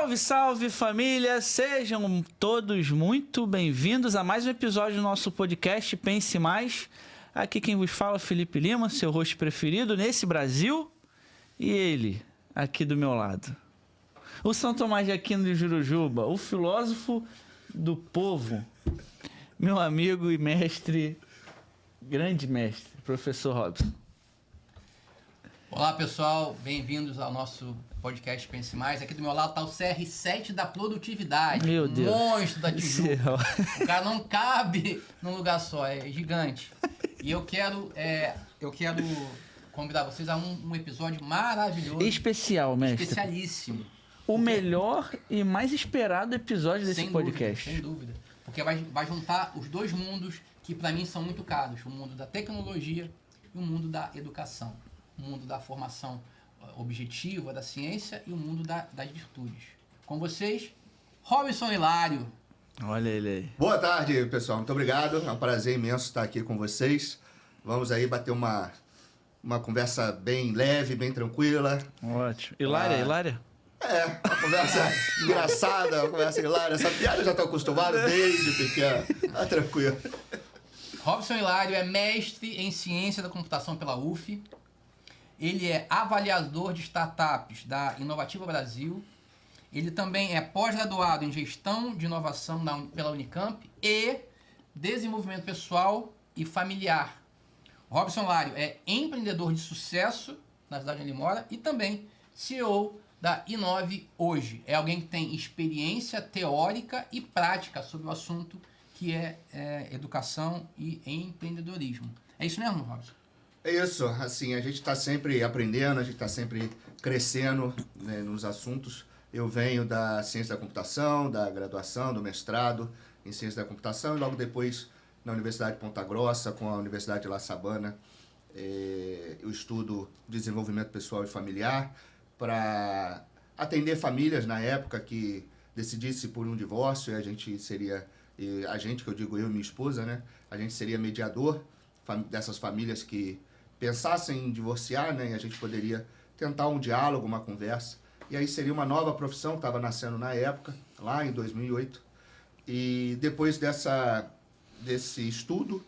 Salve, salve família! Sejam todos muito bem-vindos a mais um episódio do nosso podcast Pense Mais. Aqui quem vos fala é Felipe Lima, seu host preferido nesse Brasil. E ele, aqui do meu lado. O São Tomás de Aquino de Jurujuba, o filósofo do povo. Meu amigo e mestre, grande mestre, professor Robson. Olá pessoal, bem-vindos ao nosso podcast Pense Mais. Aqui do meu lado está o CR7 da produtividade. Meu Deus. Monstro da Tijuca. O cara não cabe num lugar só, é gigante. E eu quero convidar vocês a um episódio maravilhoso. Especial, mestre. Especialíssimo. O melhor e mais esperado episódio desse podcast. Sem dúvida. Porque vai juntar os dois mundos que para mim são muito caros. O mundo da tecnologia e o mundo da educação. O mundo da formação objetiva, da ciência e o mundo das virtudes. Com vocês, Robson Hilário. Olha ele aí. Boa tarde, pessoal. Muito obrigado. É um prazer imenso estar aqui com vocês. Vamos aí bater uma conversa bem leve, bem tranquila. Ótimo. Hilária? É, uma conversa engraçada, uma conversa hilária. Essa piada eu já estou acostumado desde pequeno. Tá tranquilo. Robson Hilário é mestre em ciência da computação pela UF. Ele é avaliador de startups da Inovativa Brasil. Ele também é pós-graduado em gestão de inovação pela Unicamp e desenvolvimento pessoal e familiar. Robson Hilário é empreendedor de sucesso na cidade onde ele mora e também CEO da Inove hoje. É alguém que tem experiência teórica e prática sobre o assunto que é educação e empreendedorismo. É isso mesmo, Robson? É isso, assim, a gente está sempre aprendendo, a gente está sempre crescendo, né, nos assuntos. Eu venho da ciência da computação, da graduação, do mestrado em ciência da computação e logo depois na Universidade de Ponta Grossa, com a Universidade de La Sabana, eu estudo desenvolvimento pessoal e familiar para atender famílias na época que decidisse por um divórcio e a gente, que eu digo eu e minha esposa, né, a gente seria mediador dessas famílias que pensassem em divorciar, né, e a gente poderia tentar um diálogo, uma conversa. E aí seria uma nova profissão que estava nascendo na época, lá em 2008. E depois desse estudo,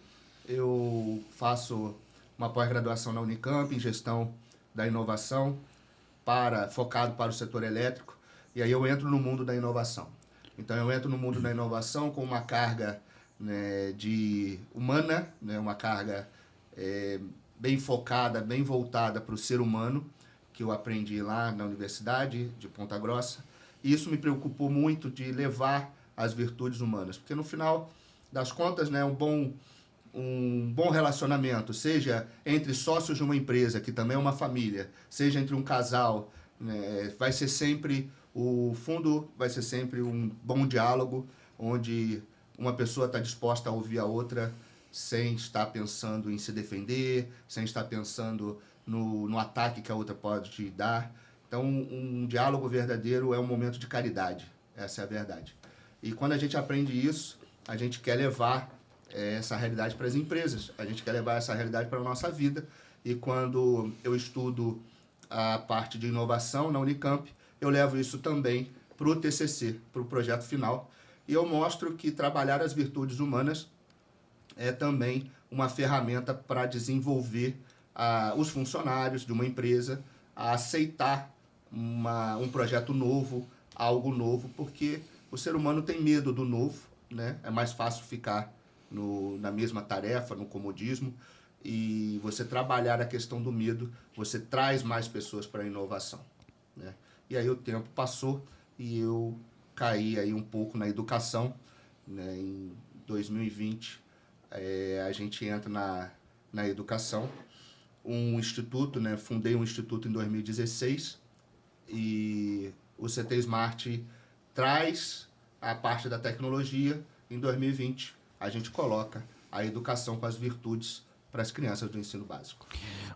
eu faço uma pós-graduação na Unicamp em gestão da inovação, focado para o setor elétrico. E aí eu entro no mundo da inovação. Então eu entro no mundo da inovação com uma carga, né, humana, né, uma carga bem focada, bem voltada para o ser humano, que eu aprendi lá na Universidade de Ponta Grossa. E isso me preocupou muito de levar as virtudes humanas, porque no final das contas, né, um bom relacionamento, seja entre sócios de uma empresa, que também é uma família, seja entre um casal, né, vai ser sempre um bom diálogo, onde uma pessoa está disposta a ouvir a outra sem estar pensando em se defender, sem estar pensando no ataque que a outra pode te dar. Então, um diálogo verdadeiro é um momento de caridade. Essa é a verdade. E quando a gente aprende isso, a gente quer levar essa realidade para as empresas. A gente quer levar essa realidade para a nossa vida. E quando eu estudo a parte de inovação na Unicamp, eu levo isso também para o TCC, para o projeto final. E eu mostro que trabalhar as virtudes humanas é também uma ferramenta para desenvolver os funcionários de uma empresa a aceitar um projeto novo, algo novo, porque o ser humano tem medo do novo, né? É mais fácil ficar na mesma tarefa, no comodismo, e você trabalhar a questão do medo, você traz mais pessoas para a inovação, né? E aí o tempo passou e eu caí aí um pouco na educação, né? Em 2020 a gente entra na educação, um instituto, né? Fundei um instituto em 2016 e o CT Smart traz a parte da tecnologia. Em 2020 a gente coloca a educação com as virtudes para as crianças do ensino básico.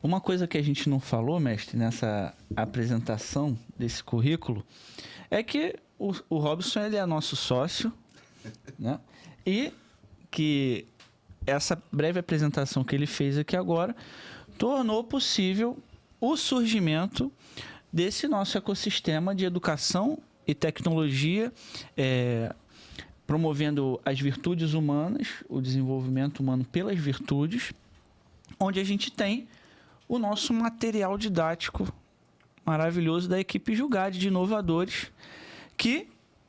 Uma coisa que a gente não falou, mestre, nessa apresentação desse currículo, é que o Robson, ele é nosso sócio, né? E que essa breve apresentação que ele fez aqui agora tornou possível o surgimento desse nosso ecossistema de educação e tecnologia, promovendo as virtudes humanas, o desenvolvimento humano pelas virtudes, onde a gente tem o nosso material didático maravilhoso da equipe Jugade de Inovadores, que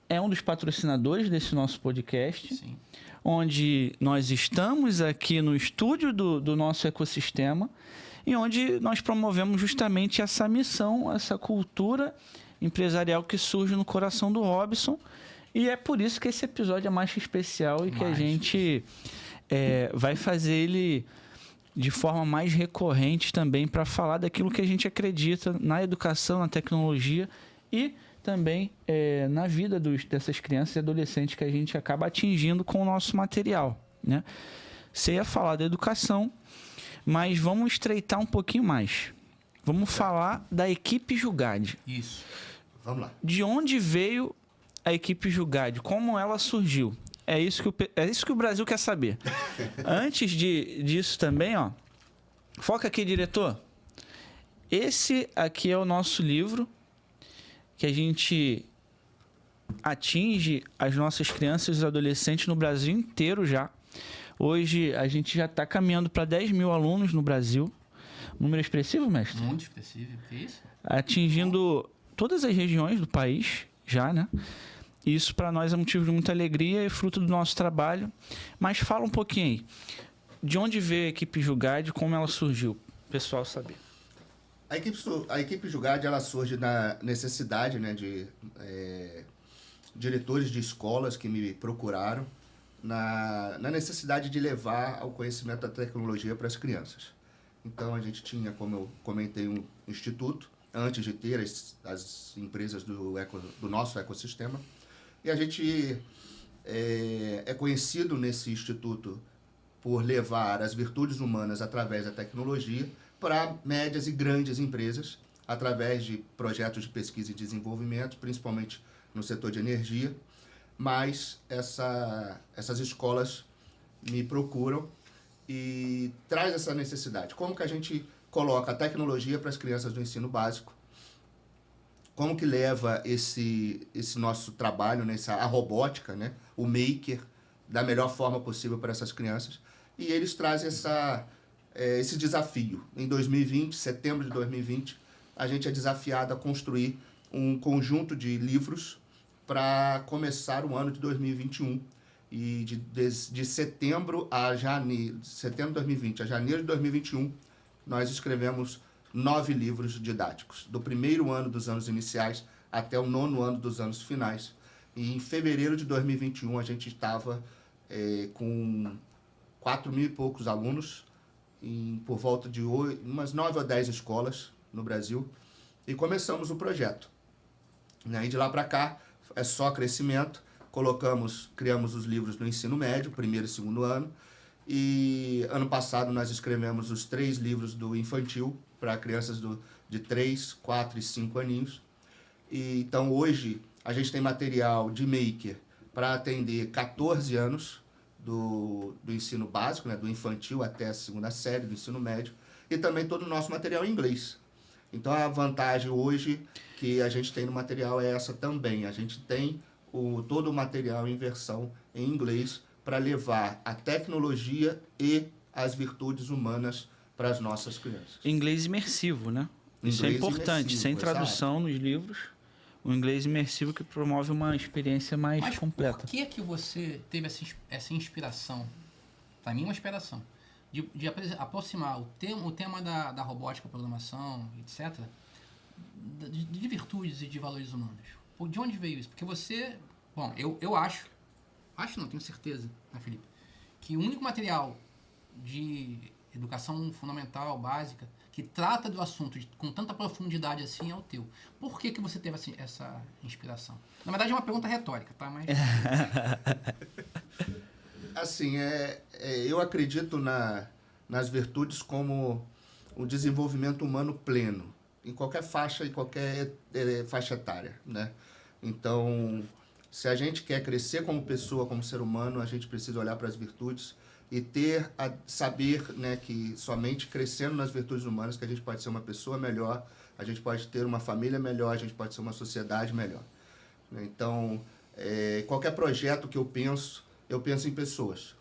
é um dos patrocinadores desse nosso podcast. Sim. Onde nós estamos aqui no estúdio do nosso ecossistema e onde nós promovemos justamente essa missão, essa cultura empresarial que surge no coração do Robson. E é por isso que esse episódio é mais especial e que a gente vai fazer ele de forma mais recorrente também para falar daquilo que a gente acredita na educação, na tecnologia e também na vida dessas crianças e adolescentes que a gente acaba atingindo com o nosso material, né? Você ia falar da educação, mas vamos estreitar um pouquinho mais. Vamos falar da equipe Jugade. Isso. Vamos lá. De onde veio a equipe Jugade? Como ela surgiu? É isso que o Brasil quer saber. Antes disso também, ó, foca aqui, diretor. Esse aqui é o nosso livro, que a gente atinge as nossas crianças e os adolescentes no Brasil inteiro já. Hoje a gente já está caminhando para 10 mil alunos no Brasil. Número expressivo, mestre? Muito expressivo, que isso? Atingindo todas as regiões do país já, né? Isso para nós é motivo de muita alegria e fruto do nosso trabalho. Mas fala um pouquinho aí. De onde veio a equipe Jugade, como ela surgiu? O pessoal saber. A equipe Jugade, ela surge na necessidade, né, de diretores de escolas que me procuraram na necessidade de levar ao conhecimento da tecnologia para as crianças. Então, a gente tinha, como eu comentei, um instituto, antes de ter as empresas do nosso ecossistema. E a gente é conhecido nesse instituto por levar as virtudes humanas através da tecnologia para médias e grandes empresas, através de projetos de pesquisa e desenvolvimento, principalmente no setor de energia. Mas essas escolas me procuram e traz essa necessidade. Como que a gente coloca a tecnologia para as crianças do ensino básico? Como que leva esse nosso trabalho, né, a robótica, né, o maker, da melhor forma possível para essas crianças? E eles trazem esse desafio. Em 2020, setembro de 2020, a gente é desafiado a construir um conjunto de livros para começar o ano de 2021. E de setembro de 2020 a janeiro de 2021, nós escrevemos 9 livros didáticos, do primeiro ano dos anos iniciais até o 9º ano dos anos finais. E em fevereiro de 2021, a gente estava com 4 mil e poucos alunos, por volta de umas 9 ou 10 escolas no Brasil, e começamos o projeto. E de lá para cá, é só crescimento. Criamos os livros no ensino médio, primeiro e segundo ano, e ano passado nós escrevemos os 3 livros do infantil para crianças de 3, 4 e 5 aninhos. E, então hoje a gente tem material de maker para atender 14 anos do ensino básico, né, do infantil até a 2ª série do ensino médio, e também todo o nosso material em inglês. Então a vantagem hoje que a gente tem no material é essa também. A gente tem todo o material em versão em inglês para levar a tecnologia e as virtudes humanas para as nossas crianças. Inglês imersivo, né? Isso é importante, sem tradução nos livros. O inglês imersivo que promove uma experiência mais completa. Por que você teve essa inspiração? Para mim, uma inspiração. De aproximar o tema da robótica, programação, etc., de virtudes e de valores humanos. De onde veio isso? Porque você... Bom, eu acho não, tenho certeza, né, Felipe? Que o único material de educação fundamental, básica, que trata do assunto com tanta profundidade assim é o teu. Por que você teve assim, essa inspiração? Na verdade é uma pergunta retórica, tá? Mas... Assim, eu acredito nas virtudes como o desenvolvimento humano pleno, em qualquer faixa etária, né? Então, se a gente quer crescer como pessoa, como ser humano, a gente precisa olhar para as virtudes e saber, né, que somente crescendo nas virtudes humanas que a gente pode ser uma pessoa melhor, a gente pode ter uma família melhor, a gente pode ser uma sociedade melhor. né? Então, qualquer projeto que eu penso em pessoas.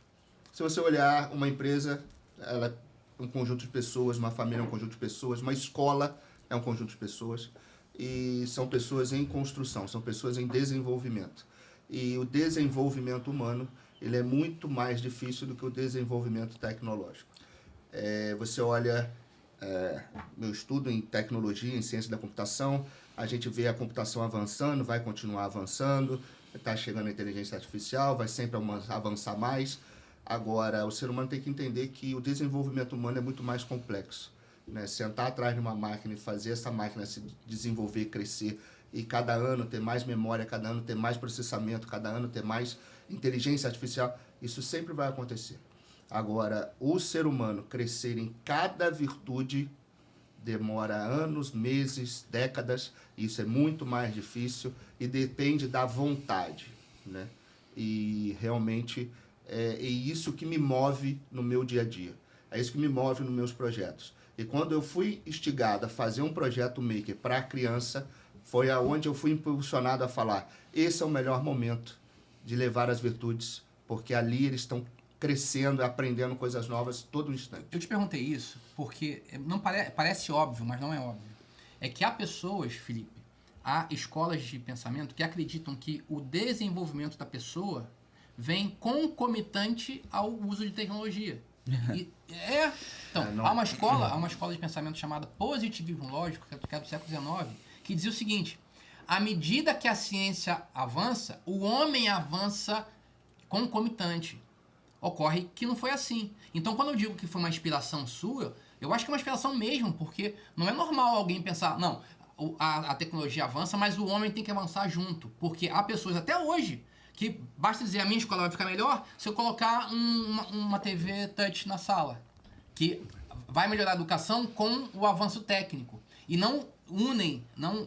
Se você olhar uma empresa, ela é um conjunto de pessoas, uma família é um conjunto de pessoas, uma escola é um conjunto de pessoas, e são pessoas em construção, são pessoas em desenvolvimento. E o desenvolvimento humano, ele é muito mais difícil do que o desenvolvimento tecnológico. Você olha meu estudo em tecnologia, em ciência da computação, a gente vê a computação avançando, vai continuar avançando, está chegando a inteligência artificial, vai sempre avançar mais. Agora, o ser humano tem que entender que o desenvolvimento humano é muito mais complexo, né? Sentar atrás de uma máquina e fazer essa máquina se desenvolver, crescer, e cada ano ter mais memória, cada ano ter mais processamento, cada ano ter mais inteligência artificial, isso sempre vai acontecer. Agora, o ser humano crescer em cada virtude demora anos, meses, décadas, isso é muito mais difícil e depende da vontade, né? E realmente é isso que me move no meu dia a dia, é isso que me move nos meus projetos. E quando eu fui instigado a fazer um projeto maker para a criança, foi aonde eu fui impulsionado a falar, esse é o melhor momento de levar as virtudes, porque ali eles estão crescendo, aprendendo coisas novas todo instante. Eu te perguntei isso porque não parece óbvio, mas não é óbvio. É que há pessoas, Felipe, há escolas de pensamento que acreditam que o desenvolvimento da pessoa vem concomitante ao uso de tecnologia. Então, há uma escola de pensamento chamada positivismo lógico, que é do século XIX, que dizia o seguinte: à medida que a ciência avança, o homem avança concomitante. Ocorre que não foi assim. Então, quando eu digo que foi uma inspiração sua, eu acho que é uma inspiração mesmo, porque não é normal alguém pensar, não, a tecnologia avança, mas o homem tem que avançar junto. Porque há pessoas até hoje que basta dizer, a minha escola vai ficar melhor se eu colocar uma TV touch na sala, que vai melhorar a educação com o avanço técnico. E não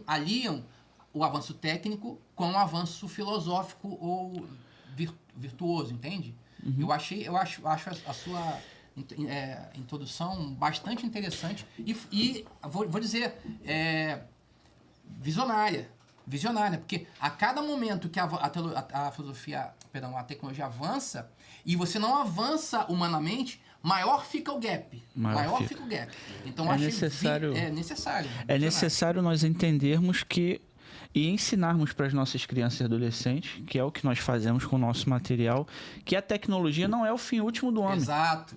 aliam o avanço técnico com o avanço filosófico ou virtuoso, entende? Uhum. Eu acho a sua introdução bastante interessante e vou dizer, visionária, porque a cada momento que a tecnologia avança e você não avança humanamente, maior fica o gap. Fica o gap. Então, é necessário nós entendermos que e ensinarmos para as nossas crianças e adolescentes, que é o que nós fazemos com o nosso material, que a tecnologia não é o fim último do homem. Exato.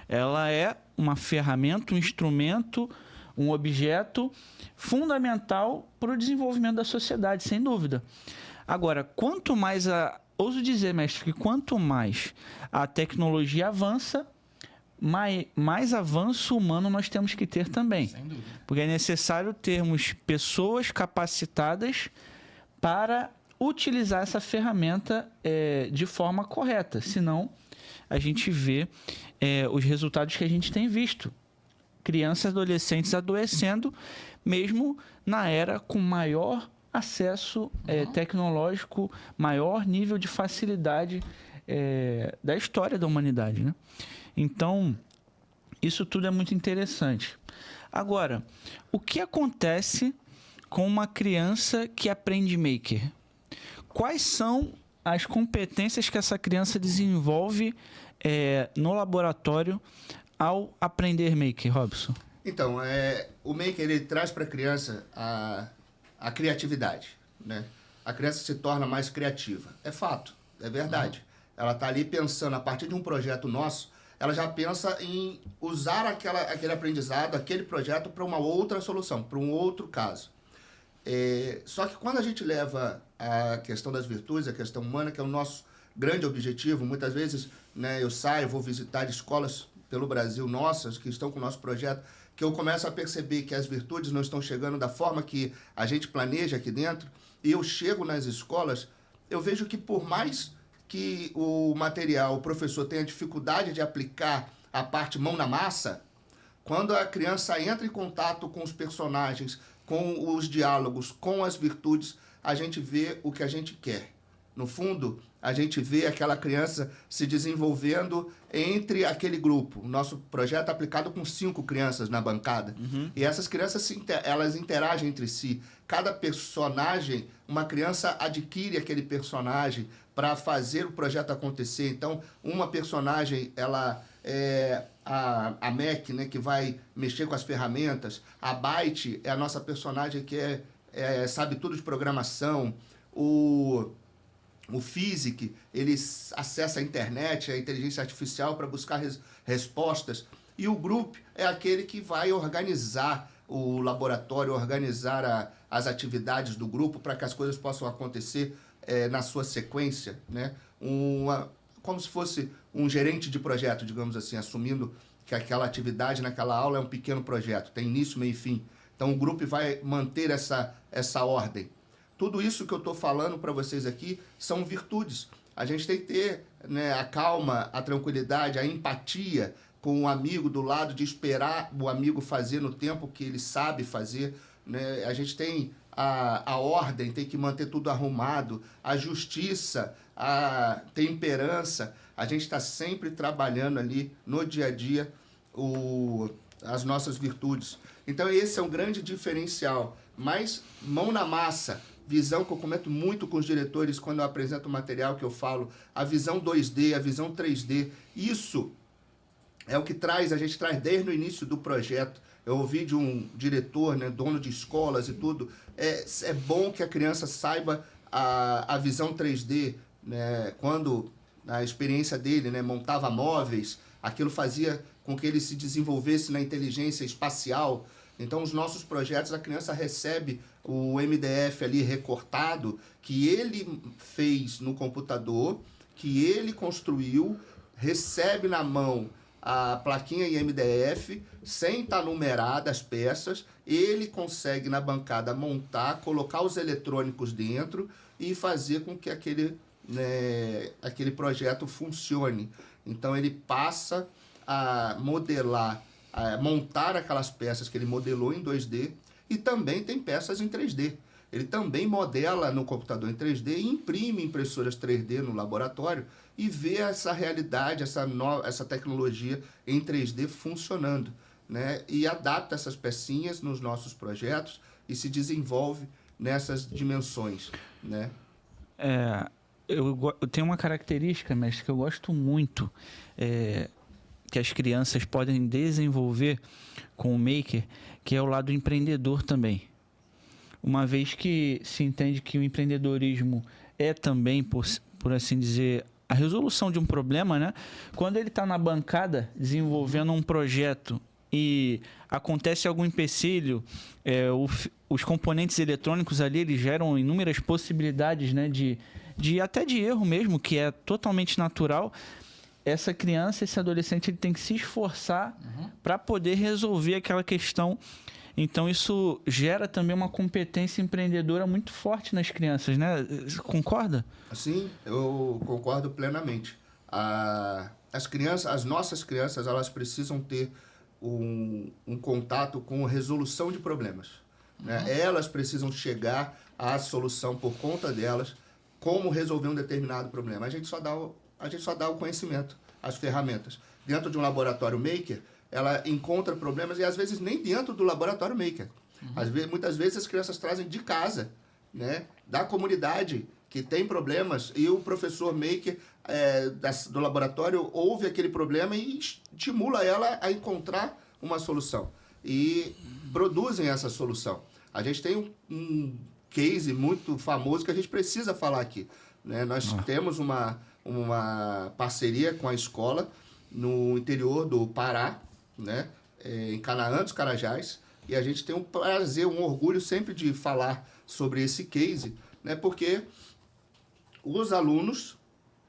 Ela é uma ferramenta, um instrumento, um objeto fundamental para o desenvolvimento da sociedade, sem dúvida. Agora, quanto mais ouso dizer, mestre, que quanto mais a tecnologia avança, mais avanço humano nós temos que ter também. Sem dúvida. Porque é necessário termos pessoas capacitadas para utilizar essa ferramenta de forma correta. Senão, a gente vê os resultados que a gente tem visto. Crianças e adolescentes adoecendo, mesmo na era com maior acesso tecnológico, maior nível de facilidade da história da humanidade, né? Então, isso tudo é muito interessante. Agora, o que acontece com uma criança que aprende maker? Quais são as competências que essa criança desenvolve no laboratório ao aprender maker, Robson? Então, o maker ele traz para a criança a criatividade, né? A criança se torna mais criativa. É fato, é verdade. Ela está ali pensando, a partir de um projeto nosso, ela já pensa em usar aquele aprendizado, aquele projeto para uma outra solução, para um outro caso. Só que quando a gente leva a questão das virtudes, a questão humana, que é o nosso grande objetivo, muitas vezes, né, eu saio, vou visitar escolas pelo Brasil nossas que estão com o nosso projeto, que eu começo a perceber que as virtudes não estão chegando da forma que a gente planeja aqui dentro, e eu chego nas escolas, eu vejo que por mais que o material, o professor tenha dificuldade de aplicar a parte mão na massa, quando a criança entra em contato com os personagens, com os diálogos, com as virtudes, a gente vê o que a gente quer. no fundo, a gente vê aquela criança se desenvolvendo entre aquele grupo. O nosso projeto é aplicado com 5 crianças na bancada. E essas crianças, elas interagem entre si. Cada personagem, uma criança adquire aquele personagem para fazer o projeto acontecer. Então, uma personagem, ela é a Mac, né, que vai mexer com as ferramentas. A Byte é a nossa personagem que sabe tudo de programação. O Physic, ele acessa a internet, a inteligência artificial para buscar respostas. E o Group é aquele que vai organizar o laboratório, organizar as atividades do grupo para que as coisas possam acontecer na sua sequência, né? Como se fosse um gerente de projeto, digamos assim, assumindo que aquela atividade naquela aula é um pequeno projeto, tem início, meio e fim. Então o grupo vai manter essa ordem. Tudo isso que eu estou falando para vocês aqui são virtudes. A gente tem que ter, né, a calma, a tranquilidade, a empatia com o amigo do lado, de esperar o amigo fazer no tempo que ele sabe fazer, né? A gente tem a ordem, tem que manter tudo arrumado, a justiça, a temperança. A gente está sempre trabalhando ali no dia a dia as nossas virtudes. Então esse é um grande diferencial. Mas mão na massa, visão que eu comento muito com os diretores quando eu apresento o material, que eu falo, a visão 2D, a visão 3D, isso é o que a gente traz desde o início do projeto. Eu ouvi de um diretor, né, dono de escolas e tudo, é bom que a criança saiba a visão 3D, né, quando a experiência dele, né, montava móveis, aquilo fazia com que ele se desenvolvesse na inteligência espacial. Então, os nossos projetos, a criança recebe o MDF ali recortado, que ele fez no computador, que ele construiu, recebe na mão a plaquinha em MDF, sem estar numerada as peças, ele consegue na bancada montar, colocar os eletrônicos dentro e fazer com que aquele projeto funcione. Então, ele passa a modelar, montar aquelas peças que ele modelou em 2D, e também tem peças em 3D. Ele também modela no computador em 3D e imprime impressoras 3D no laboratório e vê essa realidade, essa tecnologia em 3D funcionando, né? E adapta essas pecinhas nos nossos projetos e se desenvolve nessas dimensões, né? Eu tenho uma característica, mestre, que eu gosto muito, que as crianças podem desenvolver com o Maker, que é o lado empreendedor também. Uma vez que se entende que o empreendedorismo é também, por assim dizer, a resolução de um problema, né? Quando ele está na bancada desenvolvendo um projeto e acontece algum empecilho, os componentes eletrônicos ali, eles geram inúmeras possibilidades, né, até de erro mesmo, que é totalmente natural. Essa criança, esse adolescente, ele tem que se esforçar para poder resolver aquela questão. Então, isso gera também uma competência empreendedora muito forte nas crianças, né? Concorda? Sim, eu concordo plenamente. As nossas crianças, elas precisam ter um contato com resolução de problemas, né? Elas precisam chegar à solução por conta delas, como resolver um determinado problema. A gente só dá o conhecimento, as ferramentas. Dentro de um laboratório maker, ela encontra problemas e às vezes nem dentro do laboratório maker. Muitas vezes as crianças trazem de casa, né, da comunidade, que tem problemas, e o professor maker do laboratório ouve aquele problema e estimula ela a encontrar uma solução. E produzem essa solução. A gente tem um case muito famoso que a gente precisa falar aqui, né? Nós temos uma parceria com a escola no interior do Pará, né? Em Canaã dos Carajás, e a gente tem um prazer, um orgulho sempre de falar sobre esse case, né? Porque os alunos,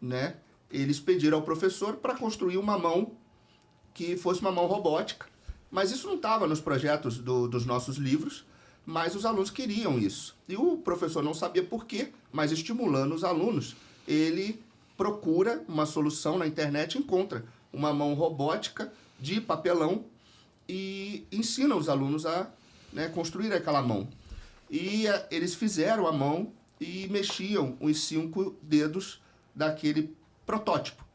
né, eles pediram ao professor para construir uma mão que fosse uma mão robótica, mas isso não estava nos projetos dos nossos livros, mas os alunos queriam isso. E o professor não sabia por quê, mas estimulando os alunos, ele procura uma solução na internet, encontra uma mão robótica de papelão e ensina os alunos a, né, construir aquela mão. E eles fizeram a mão e mexiam os 5 dedos daquele protótipo.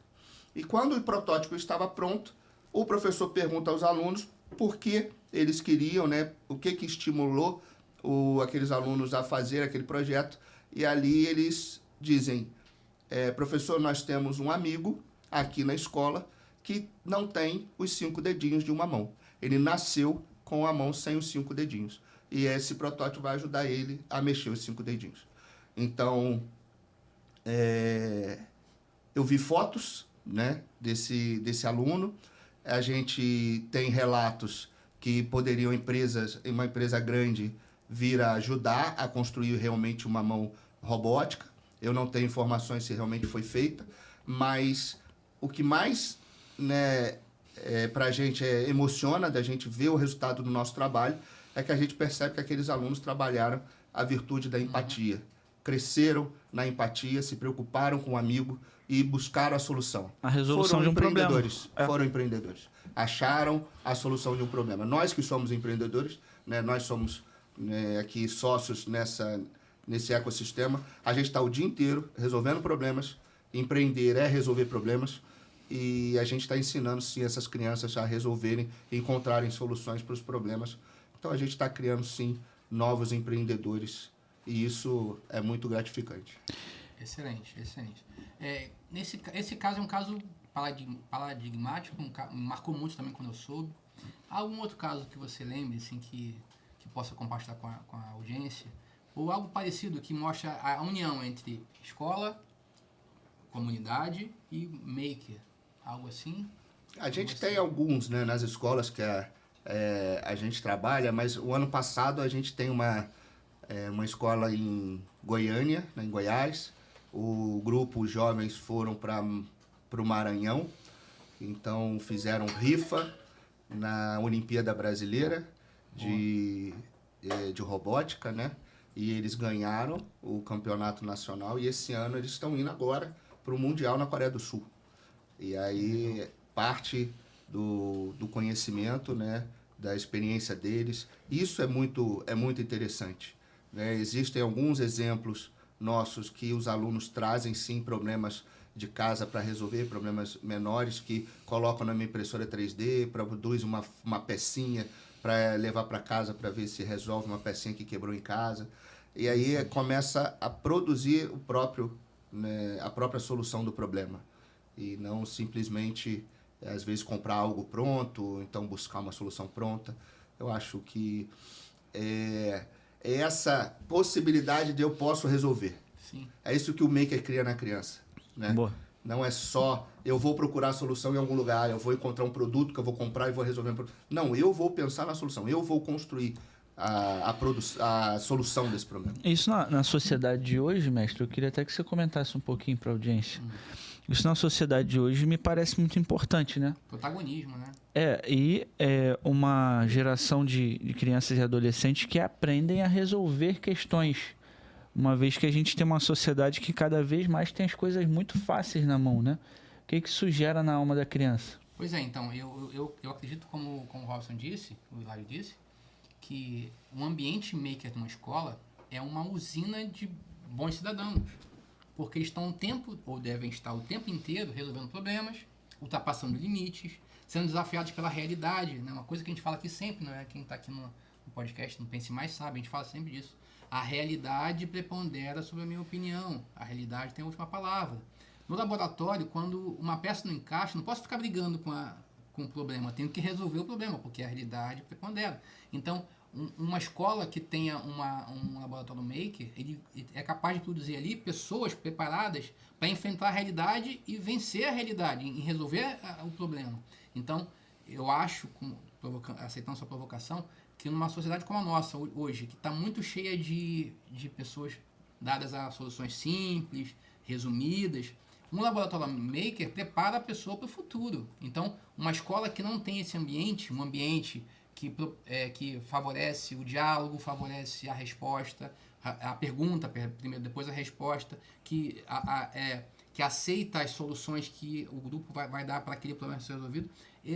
E quando o protótipo estava pronto, o professor pergunta aos alunos por que eles queriam, né, o que estimulou aqueles alunos a fazer aquele projeto. E ali eles dizem, professor, nós temos um amigo aqui na escola que não tem os 5 dedinhos de uma mão. Ele nasceu com a mão sem os 5 dedinhos. E esse protótipo vai ajudar ele a mexer os 5 dedinhos. Então, eu vi fotos, né, desse aluno. A gente tem relatos que poderiam uma empresa grande vir a ajudar a construir realmente uma mão robótica. Eu não tenho informações se realmente foi feita, mas o que mais, né, para a gente emociona da gente ver o resultado do nosso trabalho é que a gente percebe que aqueles alunos trabalharam a virtude da empatia. Cresceram na empatia, se preocuparam com o amigo e buscaram a solução. A resolução de um problema. Foram empreendedores. Acharam a solução de um problema. Nós que somos empreendedores, né, nós somos, né, aqui sócios nesse ecossistema, a gente está o dia inteiro resolvendo problemas. Empreender é resolver problemas. E a gente está ensinando, sim, essas crianças a resolverem e encontrarem soluções para os problemas. Então, a gente está criando, sim, novos empreendedores. E isso é muito gratificante. Excelente, excelente. Esse caso é um caso paradigmático, me marcou muito também quando eu soube. Há algum outro caso que você lembre, assim, que possa compartilhar com a audiência? Ou algo parecido que mostra a união entre escola, comunidade e maker? Algo assim? A gente tem alguns, né, nas escolas que a gente trabalha, mas o ano passado a gente tem uma escola em Goiânia, né, em Goiás. O grupo, os jovens foram para o Maranhão, então fizeram rifa na Olimpíada Brasileira de robótica, né? E eles ganharam o campeonato nacional e esse ano eles estão indo agora para o Mundial na Coreia do Sul. E aí parte do conhecimento, né, da experiência deles, isso é muito interessante, né? Existem alguns exemplos nossos que os alunos trazem, sim, problemas de casa para resolver, problemas menores, que colocam na minha impressora 3D, produz uma pecinha para levar para casa para ver se resolve uma pecinha que quebrou em casa. E aí começa a produzir a própria solução do problema. E não simplesmente, às vezes, comprar algo pronto, então buscar uma solução pronta. Eu acho que é essa possibilidade de eu posso resolver. Sim. É isso que o maker cria na criança, né? Boa. Não é só eu vou procurar a solução em algum lugar, eu vou encontrar um produto que eu vou comprar e vou resolver um problema. Não, eu vou pensar na solução, eu vou construir a solução desse problema. Isso na sociedade de hoje, mestre, eu queria até que você comentasse um pouquinho para a audiência. Isso na sociedade de hoje me parece muito importante, né? Protagonismo, né? E uma geração de crianças e adolescentes que aprendem a resolver questões. Uma vez que a gente tem uma sociedade que cada vez mais tem as coisas muito fáceis na mão, né? O que isso gera na alma da criança? Pois é, então, eu acredito, como o Robson disse, o Hilário disse, que um ambiente maker de uma escola é uma usina de bons cidadãos. Porque eles estão devem estar o tempo inteiro resolvendo problemas, ultrapassando limites, sendo desafiados pela realidade, né? Uma coisa que a gente fala aqui sempre, não é? Quem está aqui no podcast, no Pense Mais, sabe, a gente fala sempre disso. A realidade prepondera sobre a minha opinião. A realidade tem a última palavra. No laboratório, quando uma peça não encaixa, não posso ficar brigando com o problema. Eu tenho que resolver o problema, porque a realidade prepondera. Então, uma escola que tenha um laboratório maker, ele é capaz de produzir ali pessoas preparadas para enfrentar a realidade e vencer a realidade, em resolver o problema. Então, eu acho, aceitando sua provocação, que numa sociedade como a nossa hoje, que está muito cheia de pessoas dadas a soluções simples, resumidas, um laboratório maker prepara a pessoa para o futuro. Então, uma escola que não tem esse ambiente, um ambiente que favorece o diálogo, favorece a resposta, a pergunta primeiro, depois a resposta, que aceita as soluções que o grupo vai dar para aquele problema ser resolvido,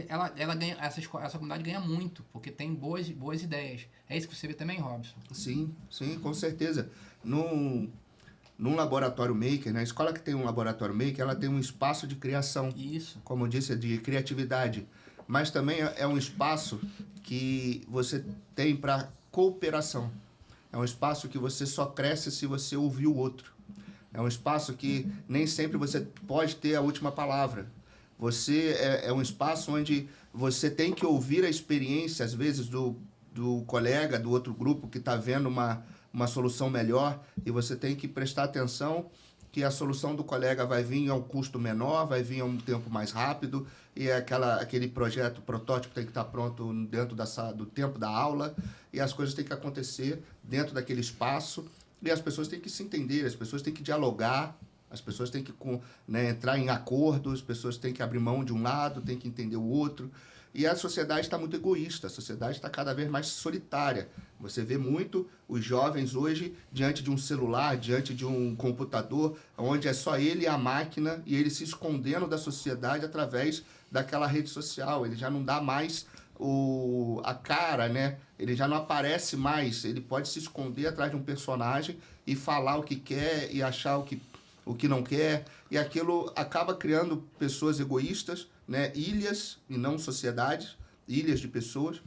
ela ganha, essa comunidade ganha muito, porque tem boas ideias. É isso que você vê também, Robson? Sim, com certeza. num laboratório maker, né? A escola que tem um laboratório maker, ela tem um espaço de criação. Isso. Como eu disse, de criatividade. Mas também é um espaço que você tem para cooperação. É um espaço que você só cresce se você ouvir o outro. É um espaço que nem sempre você pode ter a última palavra. Você é um espaço onde você tem que ouvir a experiência, às vezes, do colega, do outro grupo que está vendo uma solução melhor, e você tem que prestar atenção que a solução do colega vai vir a um custo menor, vai vir a um tempo mais rápido, e aquele protótipo tem que estar pronto dentro do tempo da aula, e as coisas têm que acontecer dentro daquele espaço, e as pessoas têm que se entender, as pessoas têm que dialogar, as pessoas têm que entrar em acordo, as pessoas têm que abrir mão de um lado, têm que entender o outro. E a sociedade está muito egoísta, a sociedade está cada vez mais solitária. Você vê muito os jovens hoje diante de um celular, diante de um computador, onde é só ele e a máquina, e ele se escondendo da sociedade através daquela rede social. Ele já não dá mais a cara, né? Ele já não aparece mais, ele pode se esconder atrás de um personagem e falar o que quer e achar o que não quer, e aquilo acaba criando pessoas egoístas, né? Ilhas e não sociedades, ilhas de pessoas.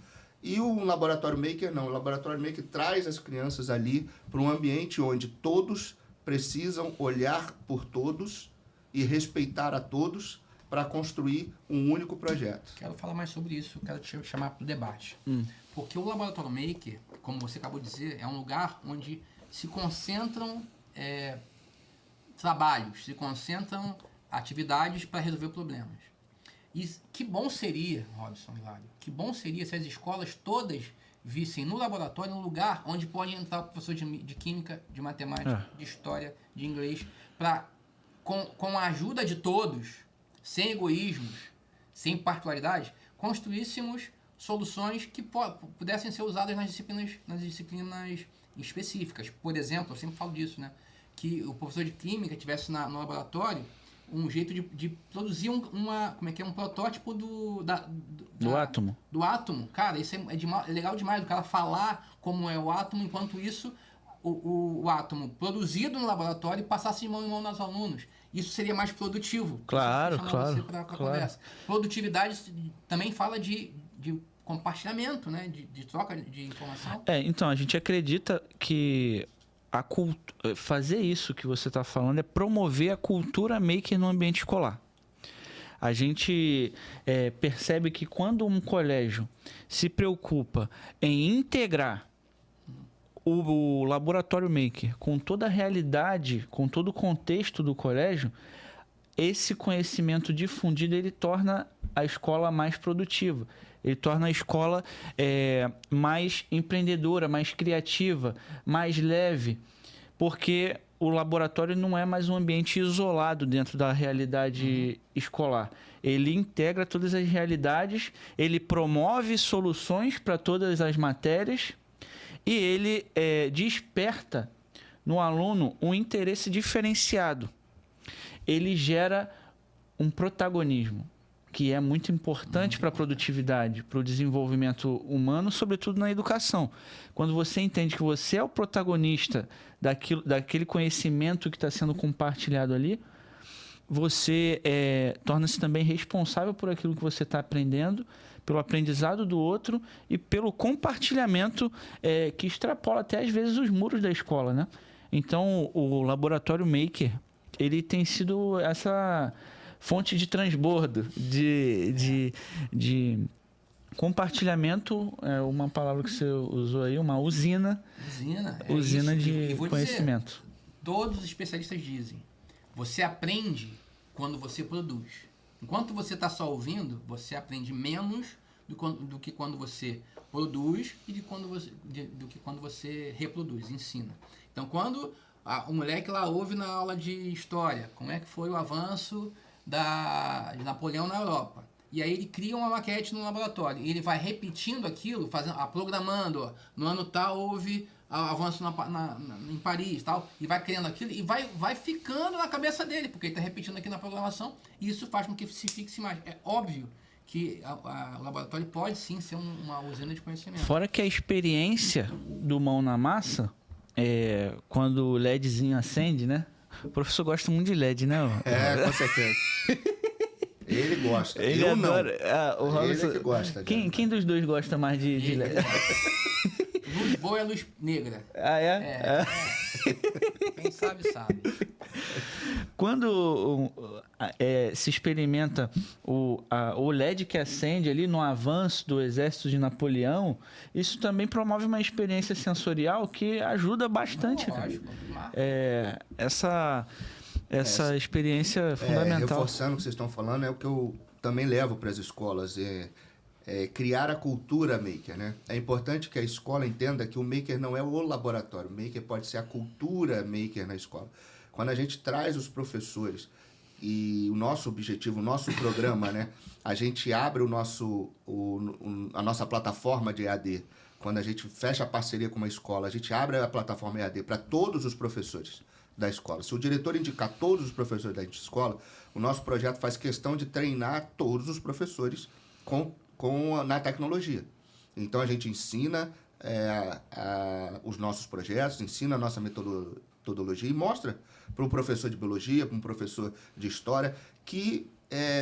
E o Laboratório Maker não, o Laboratório Maker traz as crianças ali para um ambiente onde todos precisam olhar por todos e respeitar a todos para construir um único projeto. Quero falar mais sobre isso, quero te chamar para o debate. Porque o Laboratório Maker, como você acabou de dizer, é um lugar onde se concentram trabalhos, se concentram atividades para resolver problemas. E que bom seria, Robson e Hilário, que bom seria se as escolas todas vissem no laboratório um lugar onde pode entrar o professor de química, de matemática, de história, de inglês, para, com a ajuda de todos, sem egoísmos, sem particularidades, construíssemos soluções que pudessem ser usadas nas disciplinas específicas. Por exemplo, eu sempre falo disso, né? Que o professor de química tivesse no laboratório um jeito de produzir um protótipo do átomo. Do átomo. Cara, isso é legal demais, o cara falar como é o átomo, enquanto isso, o átomo produzido no laboratório passasse de mão em mão nos alunos. Isso seria mais produtivo. Claro. Conversa. Produtividade também fala de compartilhamento, né? De troca de informação. Então, a gente acredita que fazer isso que você está falando é promover a cultura maker no ambiente escolar. A gente percebe que quando um colégio se preocupa em integrar o laboratório maker com toda a realidade, com todo o contexto do colégio, esse conhecimento difundido ele torna a escola mais produtiva. Ele torna a escola mais empreendedora, mais criativa, mais leve, porque o laboratório não é mais um ambiente isolado dentro da realidade escolar. Ele integra todas as realidades, ele promove soluções para todas as matérias e ele desperta no aluno um interesse diferenciado. Ele gera um protagonismo, que é muito importante para a produtividade, para o desenvolvimento humano, sobretudo na educação. Quando você entende que você é o protagonista daquele conhecimento que está sendo compartilhado ali, você torna-se também responsável por aquilo que você está aprendendo, pelo aprendizado do outro e pelo compartilhamento que extrapola até às vezes os muros da escola, né? Então, o Laboratório Maker, ele tem sido essa fonte de transbordo, de compartilhamento, uma palavra que você usou aí, uma usina de conhecimento. Dizer, todos os especialistas dizem, você aprende quando você produz. Enquanto você está só ouvindo, você aprende menos do que quando você produz e do que quando você reproduz, ensina. Então, quando o moleque lá ouve na aula de história, como é que foi o avanço de Napoleão na Europa. E aí ele cria uma maquete no laboratório. E ele vai repetindo aquilo, programando. No ano tal houve avanço em Paris, tal. E vai criando aquilo e vai ficando na cabeça dele, porque ele está repetindo aqui na programação. E isso faz com que se fixe mais. É óbvio que o laboratório pode sim ser uma usina de conhecimento. Fora que a experiência do mão na massa quando o LEDzinho acende, né? O professor gosta muito de LED, né? Com certeza. Ele gosta. Ele eu adora. não. O Robson, Ele é que gosta. Quem dos dois gosta mais de Ele LED? Luz boa é luz negra. Ah, é? Quem sabe, sabe. Quando se experimenta o LED que acende ali no avanço do exército de Napoleão, isso também promove uma experiência sensorial que ajuda bastante, cara. Lógico. Essa experiência é fundamental. Reforçando o que vocês estão falando, é o que eu também levo para as escolas. Criar a cultura maker, né? É importante que a escola entenda que o maker não é o laboratório. O maker pode ser a cultura maker na escola. Quando a gente traz os professores e o nosso objetivo, o nosso programa, né? A gente abre a nossa plataforma de EAD. Quando a gente fecha a parceria com uma escola, a gente abre a plataforma EAD para todos os professores da escola. Se o diretor indicar todos os professores da escola, o nosso projeto faz questão de treinar todos os professores na tecnologia. Então, a gente ensina os nossos projetos, ensina a nossa metodologia e mostra para um professor de biologia, para um professor de história, que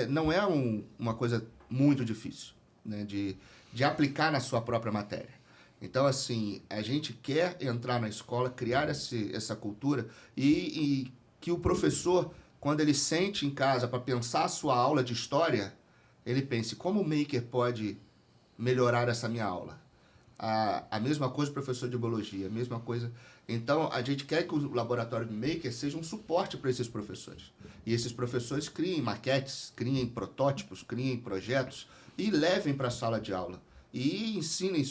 não é uma coisa muito difícil, né, de aplicar na sua própria matéria. Então, assim, a gente quer entrar na escola, criar essa cultura e que o professor, quando ele sente em casa para pensar a sua aula de história, ele pense, como o maker pode melhorar essa minha aula? A mesma coisa o professor de biologia, a mesma coisa. Então, a gente quer que o laboratório de maker seja um suporte para esses professores. E esses professores criem maquetes, criem protótipos, criem projetos e levem para a sala de aula. E ensinem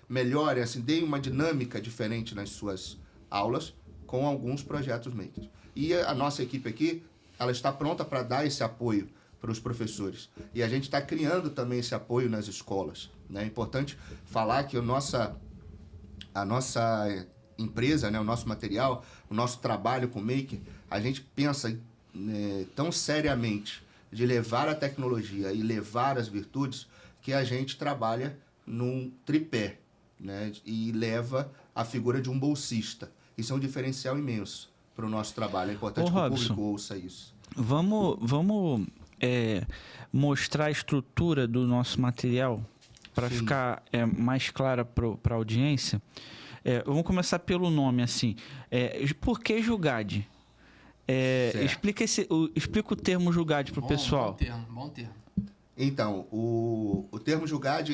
melhorem, assim, deem uma dinâmica diferente nas suas aulas com alguns projetos makers. E a nossa equipe aqui, ela está pronta para dar esse apoio para os professores. E a gente está criando também esse apoio nas escolas, né? É importante falar que a nossa empresa, né, o nosso material, o nosso trabalho com o Maker, a gente pensa tão seriamente de levar a tecnologia e levar as virtudes que a gente trabalha num tripé, né, e leva a figura de um bolsista. Isso é um diferencial imenso para o nosso trabalho. É importante que o público ouça isso. Vamos mostrar a estrutura do nosso material para ficar mais clara para a audiência. Vamos começar pelo nome, assim. Por que Jugad? Explica o termo Jugad para o pessoal. Bom termo. Então, o termo Jugad,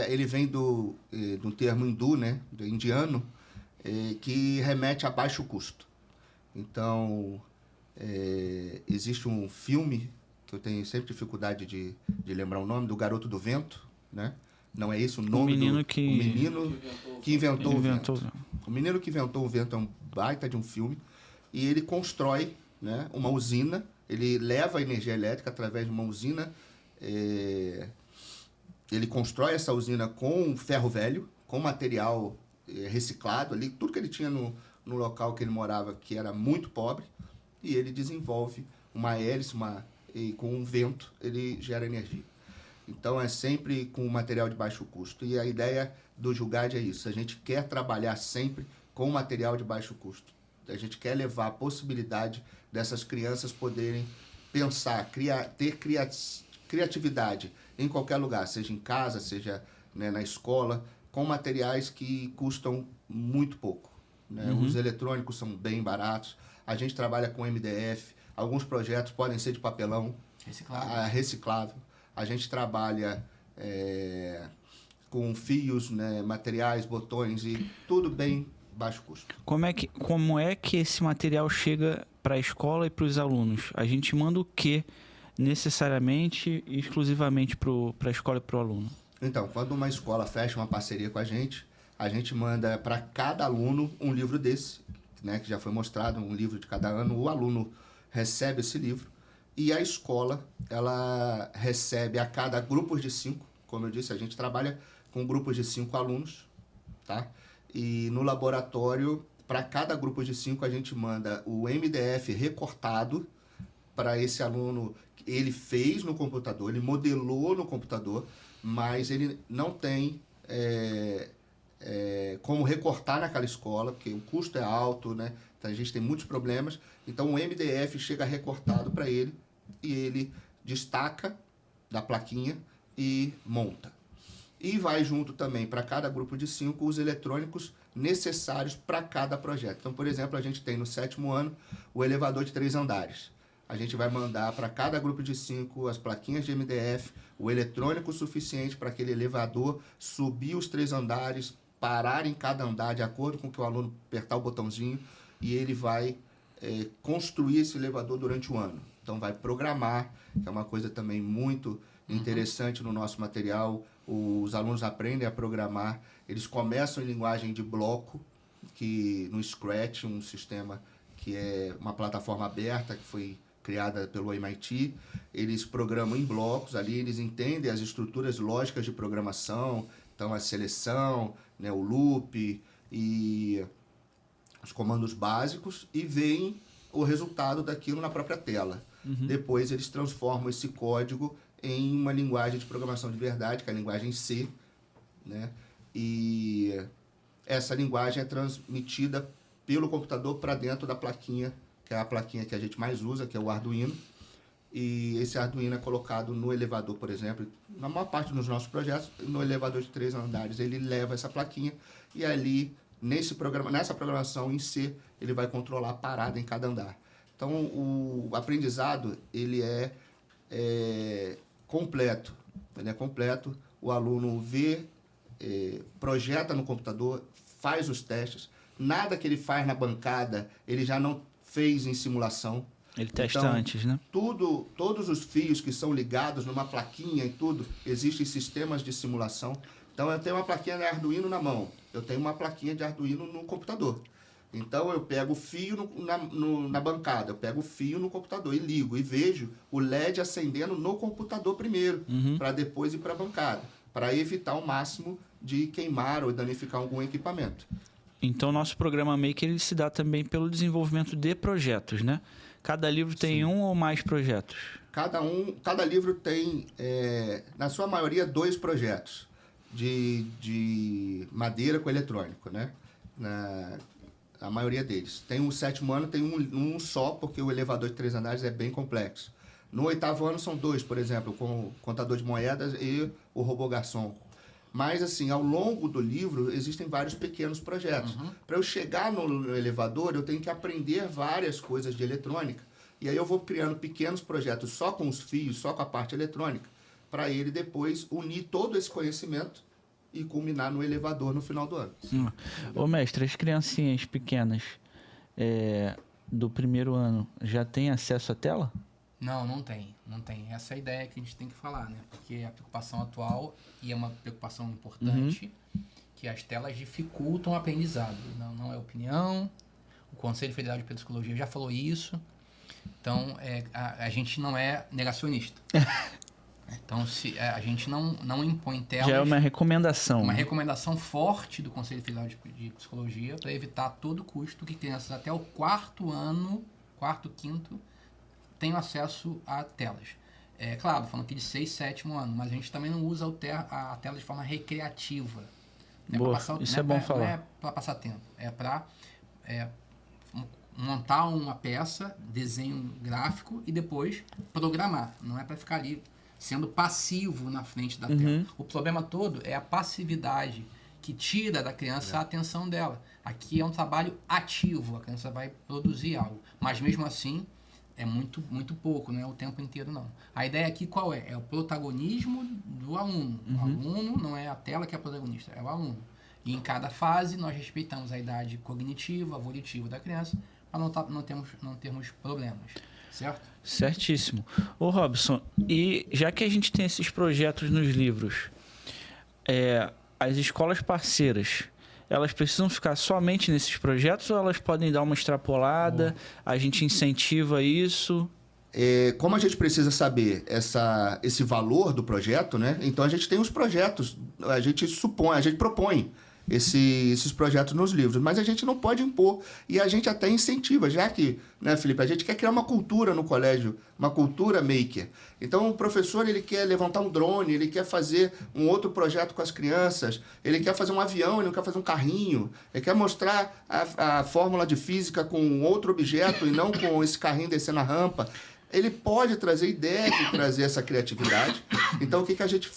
ele vem do termo hindu, né, do indiano, que remete a baixo custo. Então, existe um filme que eu tenho sempre dificuldade de lembrar o nome, do Garoto do Vento, né? Não é esse o nome o menino que inventou o vento. O menino que inventou o vento é um baita de um filme. E ele constrói, né, uma usina, ele leva a energia elétrica através de uma usina. Ele constrói essa usina com ferro velho, com material reciclado ali, tudo que ele tinha no local que ele morava, que era muito pobre, e ele desenvolve uma hélice, e com um vento ele gera energia. Então, é sempre com material de baixo custo. E a ideia do Jugad é isso. A gente quer trabalhar sempre com material de baixo custo. A gente quer levar a possibilidade dessas crianças poderem pensar, ter criatividade em qualquer lugar, seja em casa, seja, né, na escola, com materiais que custam muito pouco, né? Os eletrônicos são bem baratos. A gente trabalha com MDF. Alguns projetos podem ser de papelão reciclável. A gente trabalha com fios, né, materiais, botões e tudo bem baixo custo. Como é que esse material chega para a escola e para os alunos? A gente manda o que necessariamente e exclusivamente para a escola e para o aluno? Então, quando uma escola fecha uma parceria com a gente manda para cada aluno um livro desse, né, que já foi mostrado, um livro de cada ano. O aluno recebe esse livro. E a escola, ela recebe a cada grupo de 5, como eu disse, a gente trabalha com grupos de 5 alunos, tá? E no laboratório, para cada grupo de 5, a gente manda o MDF recortado para esse aluno. Ele fez no computador, ele modelou no computador, mas ele não tem como recortar naquela escola, porque o custo é alto, né? Então a gente tem muitos problemas. Então o MDF chega recortado para ele e ele destaca da plaquinha e monta. E vai junto também para cada grupo de 5 os eletrônicos necessários para cada projeto. Então, por exemplo, a gente tem no 7º ano o elevador de 3 andares. A gente vai mandar para cada grupo de 5 as plaquinhas de MDF, o eletrônico suficiente para aquele elevador subir os 3 andares, parar em cada andar de acordo com que o aluno apertar o botãozinho e ele vai construir esse elevador durante o ano. Então vai programar, que é uma coisa também muito interessante no nosso material. Os alunos aprendem a programar, eles começam em linguagem de bloco, que no Scratch, um sistema que é uma plataforma aberta que foi criada pelo MIT, eles programam em blocos, ali eles entendem as estruturas lógicas de programação, então a seleção, né, o loop e os comandos básicos, e veem o resultado daquilo na própria tela. Depois eles transformam esse código em uma linguagem de programação de verdade, que é a linguagem C, né? E essa linguagem é transmitida pelo computador para dentro da plaquinha, que é a plaquinha que a gente mais usa, que é o Arduino. E esse Arduino é colocado no elevador, por exemplo, na maior parte dos nossos projetos, no elevador de 3 andares, ele leva essa plaquinha e ali, nessa programação em C, ele vai controlar a parada em cada andar. Então, o aprendizado, ele é completo. Ele é completo, o aluno vê, projeta no computador, faz os testes. Nada que ele faz na bancada, ele já não fez em simulação. Ele testa antes, né? Todos os fios que são ligados numa plaquinha e tudo, existem sistemas de simulação. Então, eu tenho uma plaquinha de Arduino na mão, eu tenho uma plaquinha de Arduino no computador. Então, eu pego o fio na bancada, eu pego o fio no computador e ligo, e vejo o LED acendendo no computador primeiro, para depois ir para a bancada, para evitar o máximo de queimar ou danificar algum equipamento. Então, nosso programa Maker ele se dá também pelo desenvolvimento de projetos, né? Cada livro tem um ou mais projetos? Cada livro tem, na sua maioria, 2 projetos de madeira com eletrônico, né? A maioria deles. Tem o 7º ano, tem um só, porque o elevador de 3 andares é bem complexo. No 8º ano são 2, por exemplo, com o contador de moedas e o robô garçom. Mas, assim, ao longo do livro, existem vários pequenos projetos. Para eu chegar no elevador, eu tenho que aprender várias coisas de eletrônica. E aí eu vou criando pequenos projetos só com os fios, só com a parte eletrônica, para ele depois unir todo esse conhecimento e culminar no elevador no final do ano. Ô, mestre, as criancinhas pequenas do 1º ano já têm acesso à tela? Não tem. Essa é a ideia que a gente tem que falar, né? Porque a preocupação atual, e é uma preocupação importante, que as telas dificultam o aprendizado. Não é opinião, o Conselho Federal de Psicologia já falou isso, então a gente não é negacionista. Então, se a gente não impõe telas... Já é uma recomendação. Uma recomendação forte do Conselho Federal de Psicologia para evitar a todo custo que crianças até o 4º ano, 4º, 5º, tenham acesso a telas. Claro, falando aqui de 6º, 7º ano, mas a gente também não usa a tela de forma recreativa. Boa, isso é bom falar. Não é para passar tempo, é para montar uma peça, desenho gráfico e depois programar. Não é para ficar ali sendo passivo na frente da tela. O problema todo é a passividade que tira da criança a atenção dela. Aqui é um trabalho ativo, a criança vai produzir algo. Mas mesmo assim, é muito, muito pouco, não é o tempo inteiro, não. A ideia aqui qual é? É o protagonismo do aluno. O aluno não é a tela que é protagonista, é o aluno. E em cada fase nós respeitamos a idade cognitiva, volitiva da criança, para não termos problemas. Certo? Certíssimo. Ô Robson, e já que a gente tem esses projetos nos livros, as escolas parceiras, elas precisam ficar somente nesses projetos ou elas podem dar uma extrapolada? A gente incentiva isso? Como a gente precisa saber esse valor do projeto, né? Então a gente tem os projetos, a gente propõe esses projetos nos livros. Mas a gente não pode impor. E a gente até incentiva, já que, né, Felipe, a gente quer criar uma cultura no colégio, uma cultura maker. Então, o professor, ele quer levantar um drone, ele quer fazer um outro projeto com as crianças, ele quer fazer um avião, ele não quer fazer um carrinho, ele quer mostrar a fórmula de física com outro objeto e não com esse carrinho descendo a rampa. Ele pode trazer e deve trazer essa criatividade. Então, o que a gente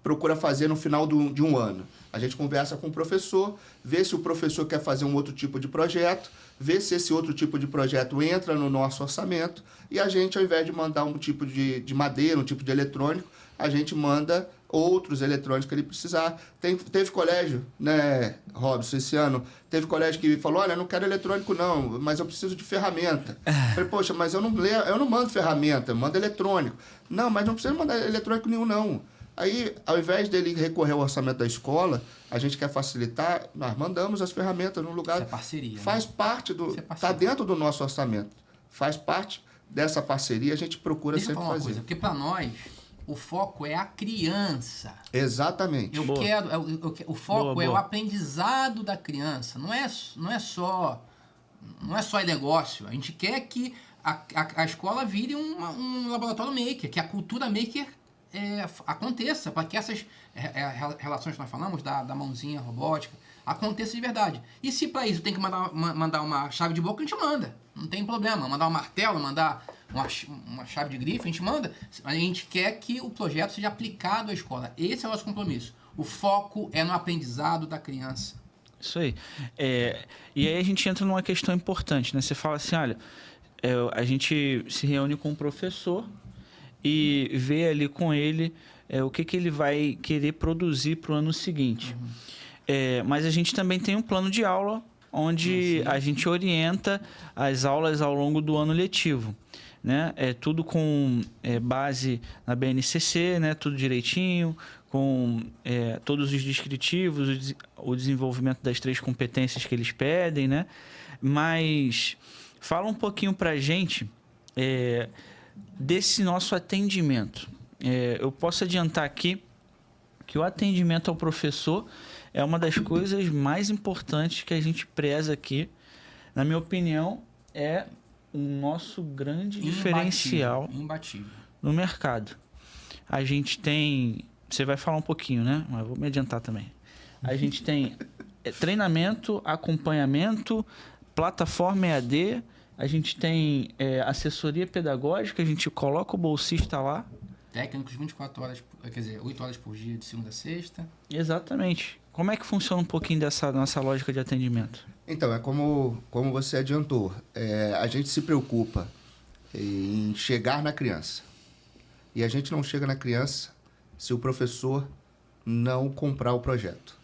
procura fazer no final de um ano? A gente conversa com o professor, vê se o professor quer fazer um outro tipo de projeto, vê se esse outro tipo de projeto entra no nosso orçamento, e a gente, ao invés de mandar um tipo de madeira, um tipo de eletrônico, a gente manda outros eletrônicos que ele precisar. Teve colégio, né, Robson, esse ano, teve colégio que falou, olha, eu não quero eletrônico não, mas eu preciso de ferramenta. Eu falei, poxa, mas eu não mando ferramenta, eu mando eletrônico. Não, mas não precisa mandar eletrônico nenhum, não. Aí, ao invés dele recorrer ao orçamento da escola, a gente quer facilitar, nós mandamos as ferramentas num lugar... Isso é parceria. Faz parte do... Está dentro do nosso orçamento. Faz parte dessa parceria, a gente procura sempre fazer. Coisa, porque para nós, o foco é a criança. Exatamente. O foco é o aprendizado da criança. Não é só negócio. A gente quer que a escola vire um laboratório maker, que a cultura maker aconteça, para que essas relações que nós falamos, da mãozinha robótica, aconteça de verdade. E se para isso tem que mandar uma chave de boca, a gente manda. Não tem problema. Mandar um martelo, mandar uma chave de grife, a gente manda. A gente quer que o projeto seja aplicado à escola. Esse é o nosso compromisso. O foco é no aprendizado da criança. Isso aí. E aí a gente entra numa questão importante, né? Você fala assim, olha, a gente se reúne com o professor e vê ali com ele o que ele vai querer produzir para o ano seguinte. Mas a gente também tem um plano de aula onde a gente orienta as aulas ao longo do ano letivo, né? Tudo com base na BNCC, né? Tudo direitinho, com todos os descritivos, o desenvolvimento das 3 competências que eles pedem, né? Mas fala um pouquinho para a gente desse nosso atendimento. Eu posso adiantar aqui que o atendimento ao professor é uma das coisas mais importantes que a gente preza aqui. Na minha opinião, é o nosso grande diferencial no mercado. A gente tem... Você vai falar um pouquinho, né? Mas eu vou me adiantar também. A gente tem treinamento, acompanhamento, plataforma EAD, a gente tem assessoria pedagógica, a gente coloca o bolsista lá. Técnicos 24 horas, quer dizer, 8 horas por dia, de segunda a sexta. Exatamente. Como é que funciona um pouquinho dessa nossa lógica de atendimento? Então, como você adiantou, a gente se preocupa em chegar na criança. E a gente não chega na criança se o professor não comprar o projeto.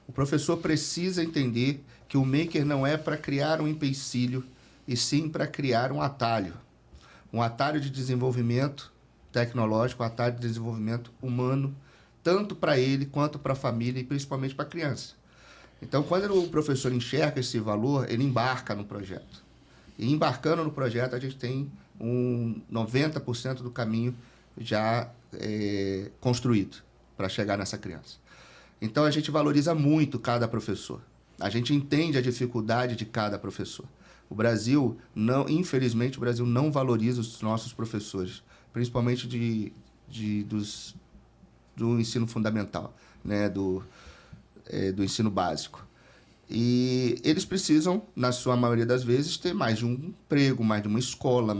O professor precisa entender que o maker não é para criar um empecilho, e sim para criar um atalho de desenvolvimento tecnológico, um atalho de desenvolvimento humano, tanto para ele quanto para a família e principalmente para a criança. Então, quando o professor enxerga esse valor, ele embarca no projeto. E embarcando no projeto, a gente tem 90% do caminho já construído para chegar nessa criança. Então, a gente valoriza muito cada professor. A gente entende a dificuldade de cada professor. O Brasil, infelizmente, o Brasil não valoriza os nossos professores, principalmente do ensino fundamental, né? do ensino básico. E eles precisam, na sua maioria das vezes, ter mais de um emprego, mais de uma escola,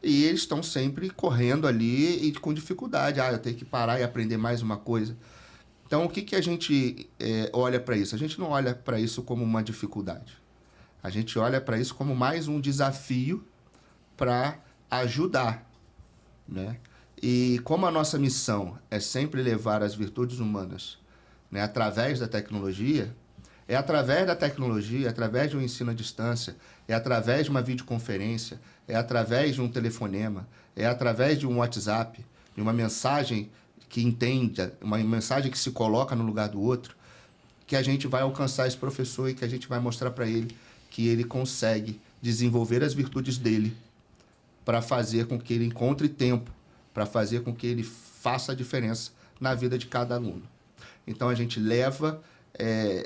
e eles estão sempre correndo ali e com dificuldade. Eu tenho que parar e aprender mais uma coisa. Então, o que a gente olha para isso? A gente não olha para isso como uma dificuldade. A gente olha para isso como mais um desafio para ajudar, né? E como a nossa missão é sempre levar as virtudes humanas, né, através da tecnologia, através de um ensino à distância, é através de uma videoconferência, é através de um telefonema, é através de um WhatsApp, de uma mensagem que entenda, uma mensagem que se coloca no lugar do outro, que a gente vai alcançar esse professor e que a gente vai mostrar para ele que ele consegue desenvolver as virtudes dele para fazer com que ele encontre tempo, para fazer com que ele faça a diferença na vida de cada aluno. Então, a gente leva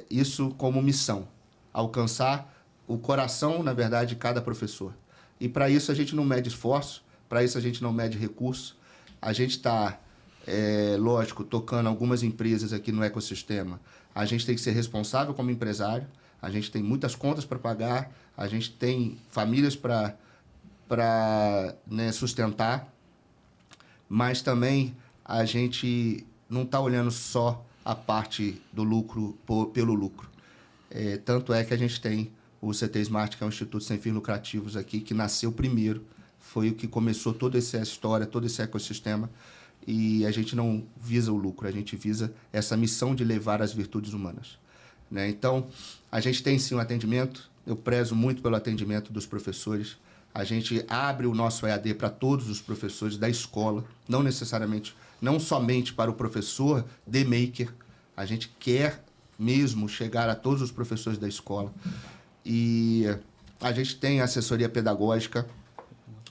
isso como missão, alcançar o coração, na verdade, de cada professor. E para isso a gente não mede esforço, para isso a gente não mede recurso. A gente está, lógico, tocando algumas empresas aqui no ecossistema. A gente tem que ser responsável como empresário, a gente tem muitas contas para pagar, a gente tem famílias para sustentar, mas também a gente não está olhando só a parte do lucro pelo lucro. Tanto é que a gente tem o CT Smart, que é um Instituto Sem Fins Lucrativos aqui, que nasceu primeiro, foi o que começou toda essa história, todo esse ecossistema, e a gente não visa o lucro, a gente visa essa missão de levar as virtudes humanas. Né? Então, a gente tem sim um atendimento, eu prezo muito pelo atendimento dos professores, a gente abre o nosso EAD para todos os professores da escola, não somente para o professor de maker, a gente quer mesmo chegar a todos os professores da escola. E a gente tem assessoria pedagógica,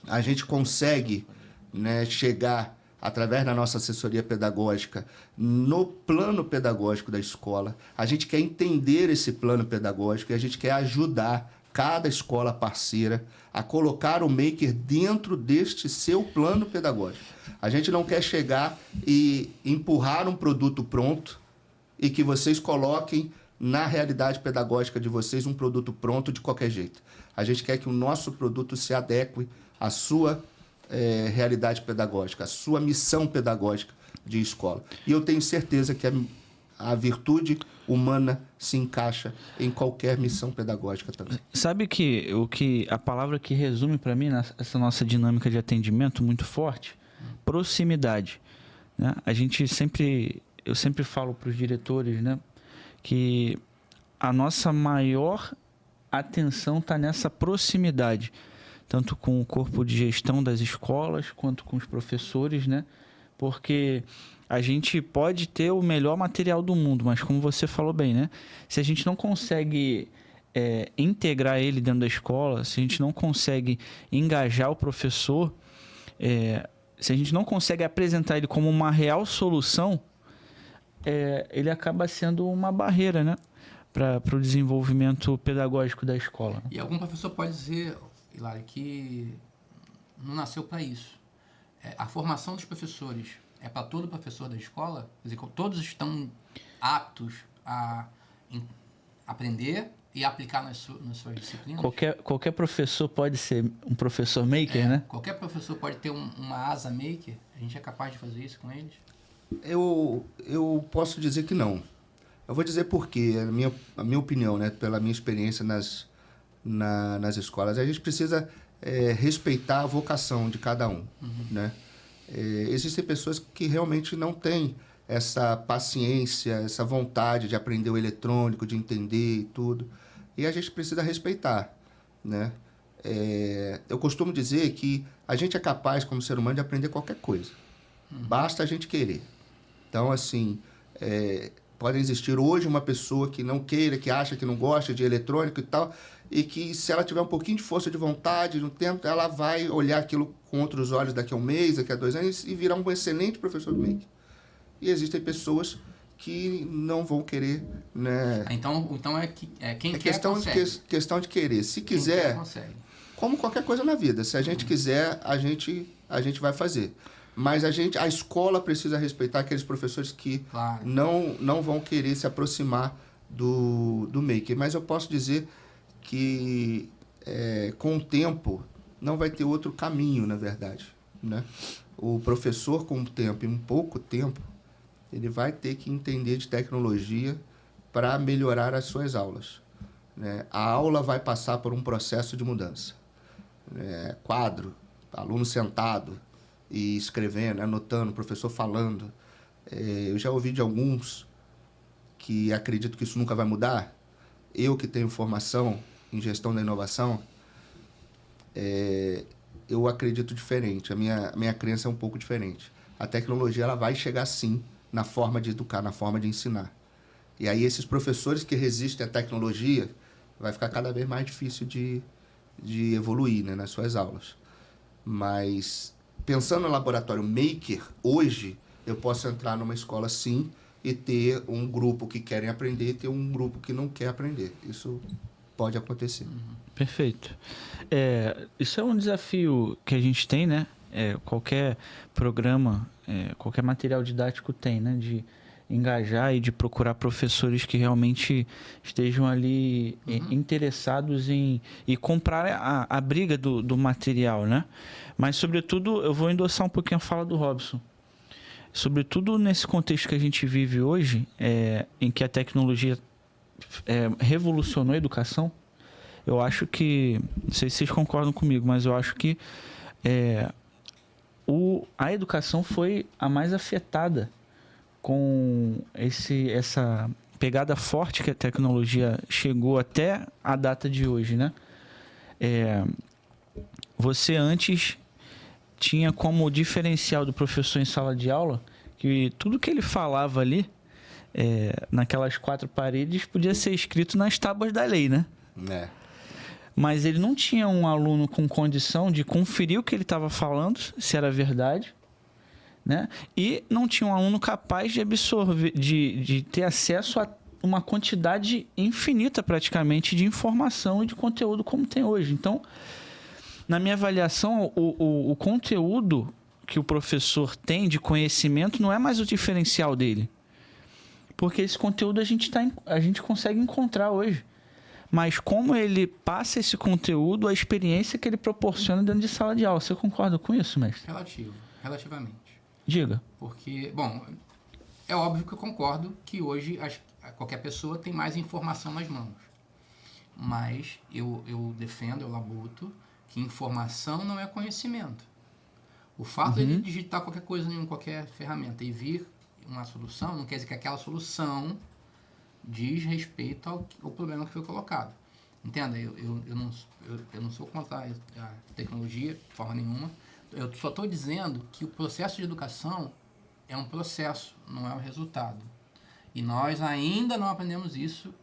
a gente consegue, né, chegar, através da nossa assessoria pedagógica, no plano pedagógico da escola. A gente quer entender esse plano pedagógico e a gente quer ajudar cada escola parceira a colocar o maker dentro deste seu plano pedagógico. A gente não quer chegar e empurrar um produto pronto e que vocês coloquem na realidade pedagógica de vocês um produto pronto de qualquer jeito. A gente quer que o nosso produto se adeque à sua realidade pedagógica, à sua missão pedagógica de escola. E eu tenho certeza que a virtude humana se encaixa em qualquer missão pedagógica também. Sabe que a palavra que resume para mim essa nossa dinâmica de atendimento muito forte? Proximidade. Né? Eu sempre falo para os diretores, né, que a nossa maior atenção está nessa proximidade, tanto com o corpo de gestão das escolas, quanto com os professores, né? Porque a gente pode ter o melhor material do mundo, mas como você falou bem, né? Se a gente não consegue integrar ele dentro da escola, se a gente não consegue engajar o professor, se a gente não consegue apresentar ele como uma real solução, ele acaba sendo uma barreira, né, para o desenvolvimento pedagógico da escola. E algum professor pode dizer, Hilário, que não nasceu para isso. A formação dos professores é para todo professor da escola? Quer dizer, todos estão aptos a aprender e aplicar nas suas disciplinas? Qualquer professor pode ser um professor maker, né? Qualquer professor pode ter uma asa maker? A gente é capaz de fazer isso com eles? Eu posso dizer que não. Eu vou dizer por quê. A minha opinião, né, pela minha experiência nas escolas, a gente precisa respeitar a vocação de cada um. Né? Existem pessoas que realmente não têm essa paciência, essa vontade de aprender o eletrônico, de entender e tudo. E a gente precisa respeitar. Né? Eu costumo dizer que a gente é capaz, como ser humano, de aprender qualquer coisa. Basta a gente querer. Então, assim, pode existir hoje uma pessoa que não queira, que acha que não gosta de eletrônico e tal, e que se ela tiver um pouquinho de força de vontade, no tempo, ela vai olhar aquilo com outros olhos daqui a um mês, daqui a 2 anos, e virar um excelente professor do make. E existem pessoas que não vão querer, né? Então quem quer consegue. Questão de querer. Se quiser, como qualquer coisa na vida, se a gente quiser, a gente vai fazer. Mas a escola precisa respeitar aqueles professores que não vão querer se aproximar do maker. Mas eu posso dizer que com o tempo não vai ter outro caminho, na verdade. Né? O professor, com o tempo, em pouco tempo, ele vai ter que entender de tecnologia para melhorar as suas aulas. Né? A aula vai passar por um processo de mudança. Quadro, aluno sentado e escrevendo, anotando, professor falando. Eu já ouvi de alguns que acredito que isso nunca vai mudar. Eu que tenho formação em gestão da inovação, eu acredito diferente. A minha crença é um pouco diferente. A tecnologia ela vai chegar sim na forma de educar, na forma de ensinar. E aí esses professores que resistem à tecnologia vai ficar cada vez mais difícil de evoluir, né, nas suas aulas. Mas pensando no laboratório maker, hoje eu posso entrar numa escola sim e ter um grupo que querem aprender e ter um grupo que não quer aprender. Isso pode acontecer. Perfeito. Isso é um desafio que a gente tem, né? Qualquer programa, qualquer material didático tem, né? De engajar e de procurar professores que realmente estejam ali interessados em comprar a briga do material, né? Mas, sobretudo, eu vou endossar um pouquinho a fala do Robson. Sobretudo nesse contexto que a gente vive hoje, em que a tecnologia revolucionou a educação, eu acho que, não sei se vocês concordam comigo, mas eu acho que a educação foi a mais afetada com essa pegada forte que a tecnologia chegou até a data de hoje, né? Você antes tinha como diferencial do professor em sala de aula que tudo que ele falava ali, naquelas 4 paredes, podia ser escrito nas tábuas da lei, né? Mas ele não tinha um aluno com condição de conferir o que ele estava falando, se era verdade, né? E não tinha um aluno capaz de absorver, de ter acesso a uma quantidade infinita, praticamente, de informação e de conteúdo como tem hoje. Então, na minha avaliação, o conteúdo que o professor tem de conhecimento não é mais o diferencial dele. Porque esse conteúdo a gente consegue encontrar hoje. Mas como ele passa esse conteúdo, a experiência que ele proporciona dentro de sala de aula. Você concorda com isso, mestre? Relativamente. Diga. Porque, bom, é óbvio que eu concordo que hoje qualquer pessoa tem mais informação nas mãos. Mas eu defendo, eu labuto, que informação não é conhecimento. O fato de ele digitar qualquer coisa em qualquer ferramenta e vir uma solução, não quer dizer que aquela solução diz respeito ao problema que foi colocado. Entenda, eu não sou contra a tecnologia de forma nenhuma. Eu só estou dizendo que o processo de educação é um processo, não é o resultado. E nós ainda não aprendemos isso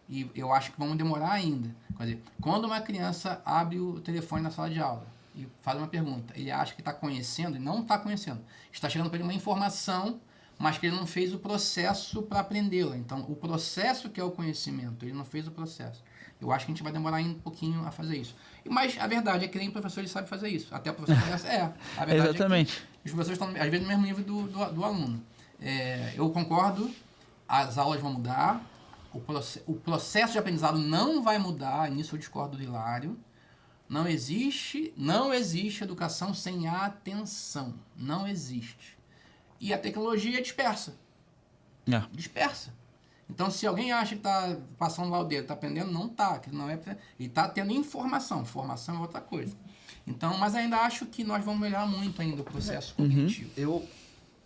e eu acho que vamos demorar ainda. Quer dizer, quando uma criança abre o telefone na sala de aula e faz uma pergunta, ele acha que está conhecendo e não está conhecendo. Está chegando para ele uma informação, mas que ele não fez o processo para aprendê-la. Então, o processo que é o conhecimento, ele não fez o processo. Eu acho que a gente vai demorar ainda um pouquinho a fazer isso. Mas a verdade é que nem professores sabem fazer isso. Até o professor conhece. A verdade Exatamente. É que os professores estão, às vezes, no mesmo nível do aluno. Eu concordo, as aulas vão mudar, o processo de aprendizado não vai mudar, nisso eu discordo do Hilário. Não existe educação sem atenção. Não existe. E a tecnologia dispersa. Dispersa. Então, se alguém acha que está passando lá o dedo, está aprendendo, não está. Ele está tendo informação. Informação é outra coisa. Então, mas ainda acho que nós vamos melhorar muito ainda o processo cognitivo.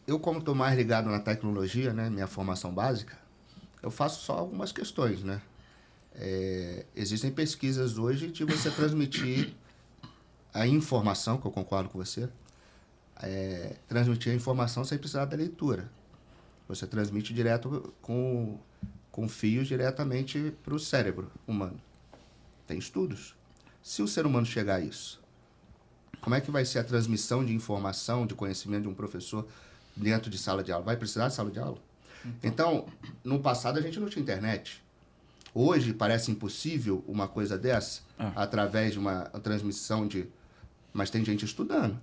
Eu como estou mais ligado na tecnologia, né, minha formação básica, eu faço só algumas questões, né? Existem pesquisas hoje de você transmitir a informação, que eu concordo com você, transmitir a informação sem precisar da leitura. Você transmite direto com fios diretamente para o cérebro humano. Tem estudos. Se o ser humano chegar a isso, como é que vai ser a transmissão de informação, de conhecimento de um professor dentro de sala de aula? Vai precisar de sala de aula? Então, no passado a gente não tinha internet. Hoje parece impossível uma coisa dessa, através de uma transmissão de... Mas tem gente estudando.